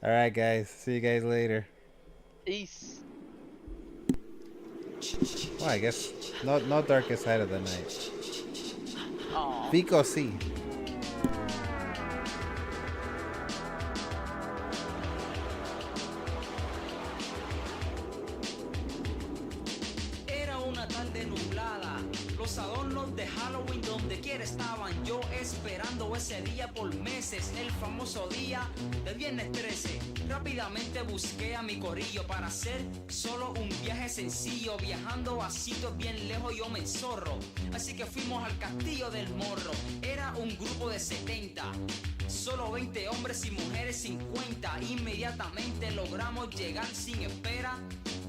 All right, guys. See you guys later. Peace. Well, I guess no darkest side of the night. Aw. Vico C. Era una tarde nublada, los adornos de Halloween donde quiera estaban, yo esperando ese día por meses, el famoso día de viernes 13. Rápidamente busqué a mi corillo para hacer solo un viaje sencillo, viajando a sitios bien lejos yo me enzorro. Así que fuimos al castillo del Morro, era un grupo de 70. Solo 20 hombres y mujeres 50. Inmediatamente logramos llegar sin espera.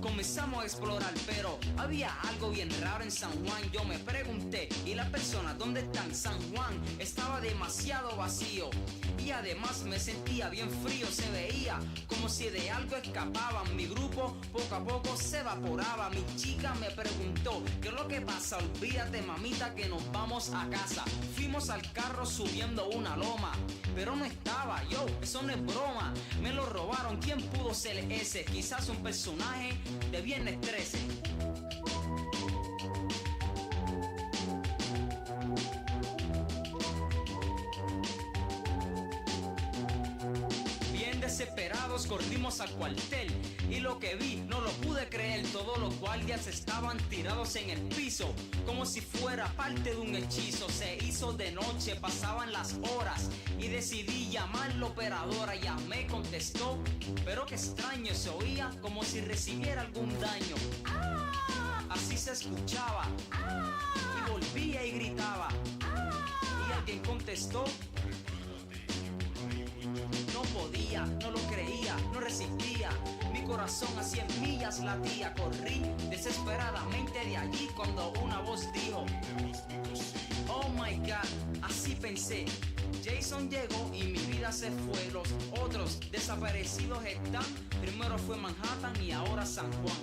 Comenzamos a explorar, pero había algo bien raro en San Juan. Yo me pregunté, ¿y las personas dónde están? San Juan estaba demasiado vacío y además me sentía bien frío. Se veía como si de algo escapaban. Mi grupo poco a poco se evaporaba. Mi chica me preguntó, ¿qué es lo que pasa? Olvídate, mamita, que nos vamos a casa. Fuimos al carro subiendo una loma, pero no estaba. Yo, eso no es broma, me lo robaron. ¿Quién pudo ser ese? Quizás un personaje de Viernes 13. Bien desesperados corrimos al cuartel y lo que vi no lo pude creer. Todos los guardias estaban tirados en el piso como si fuera parte de un hechizo. Se hizo de noche, pasaban las horas y decidí llamar a la operadora. Ya me contestó, pero qué extraño, se oía como si recibiera algún daño. Así se escuchaba y volvía y gritaba y alguien contestó. No podía, no lo creía, no resistía. Mi corazón a 100 millas latía. Corrí desesperadamente de allí cuando una voz dijo, oh my God, así pensé. Jason llegó y mi vida se fue. Los otros desaparecidos están. Primero fue Manhattan y ahora San Juan.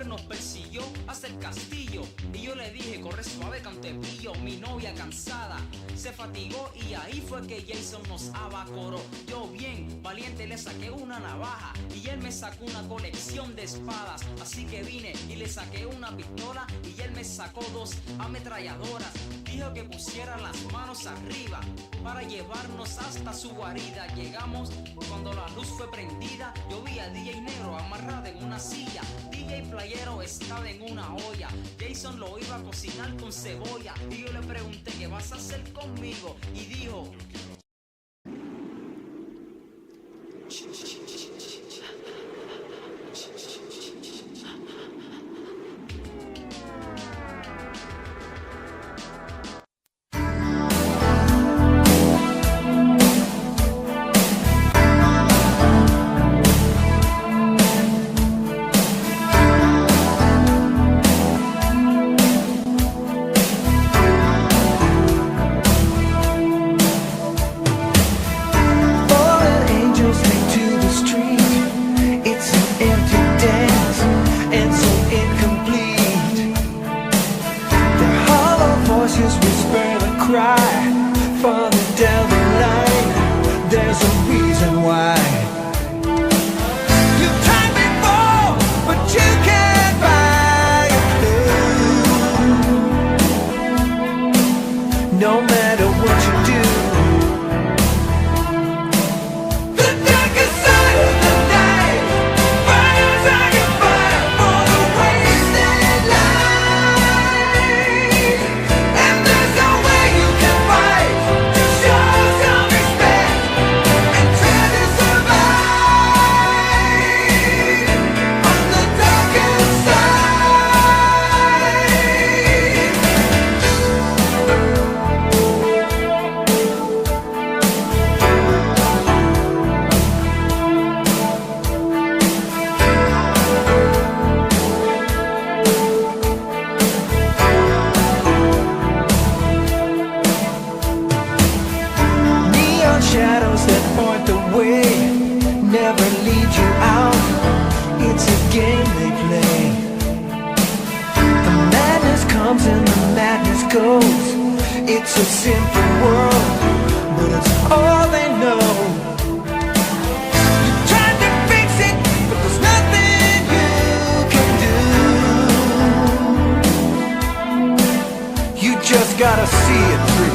Nos persiguió hasta el castillo y yo le dije, corre suave, cantepillo. Mi novia cansada se fatigó y ahí fue que Jason nos abacoró. Yo bien valiente le saqué una navaja y él me sacó una colección de espadas. Así que vine y le saqué una pistola y él me sacó 2 ametralladoras. Dijo que pusiera las manos arriba para llevarnos hasta su guarida. Llegamos cuando la luz fue prendida. Yo vi a DJ Negro amarrado en una silla. DJ Playero estaba en una olla. Jason lo iba a cocinar con cebolla. Y yo le pregunté, ¿qué vas a hacer conmigo? Y dijo, way. The madness comes and the madness goes. It's a simple world, but it's all they know. You tried to fix it, but there's nothing you can do. You just gotta see it through.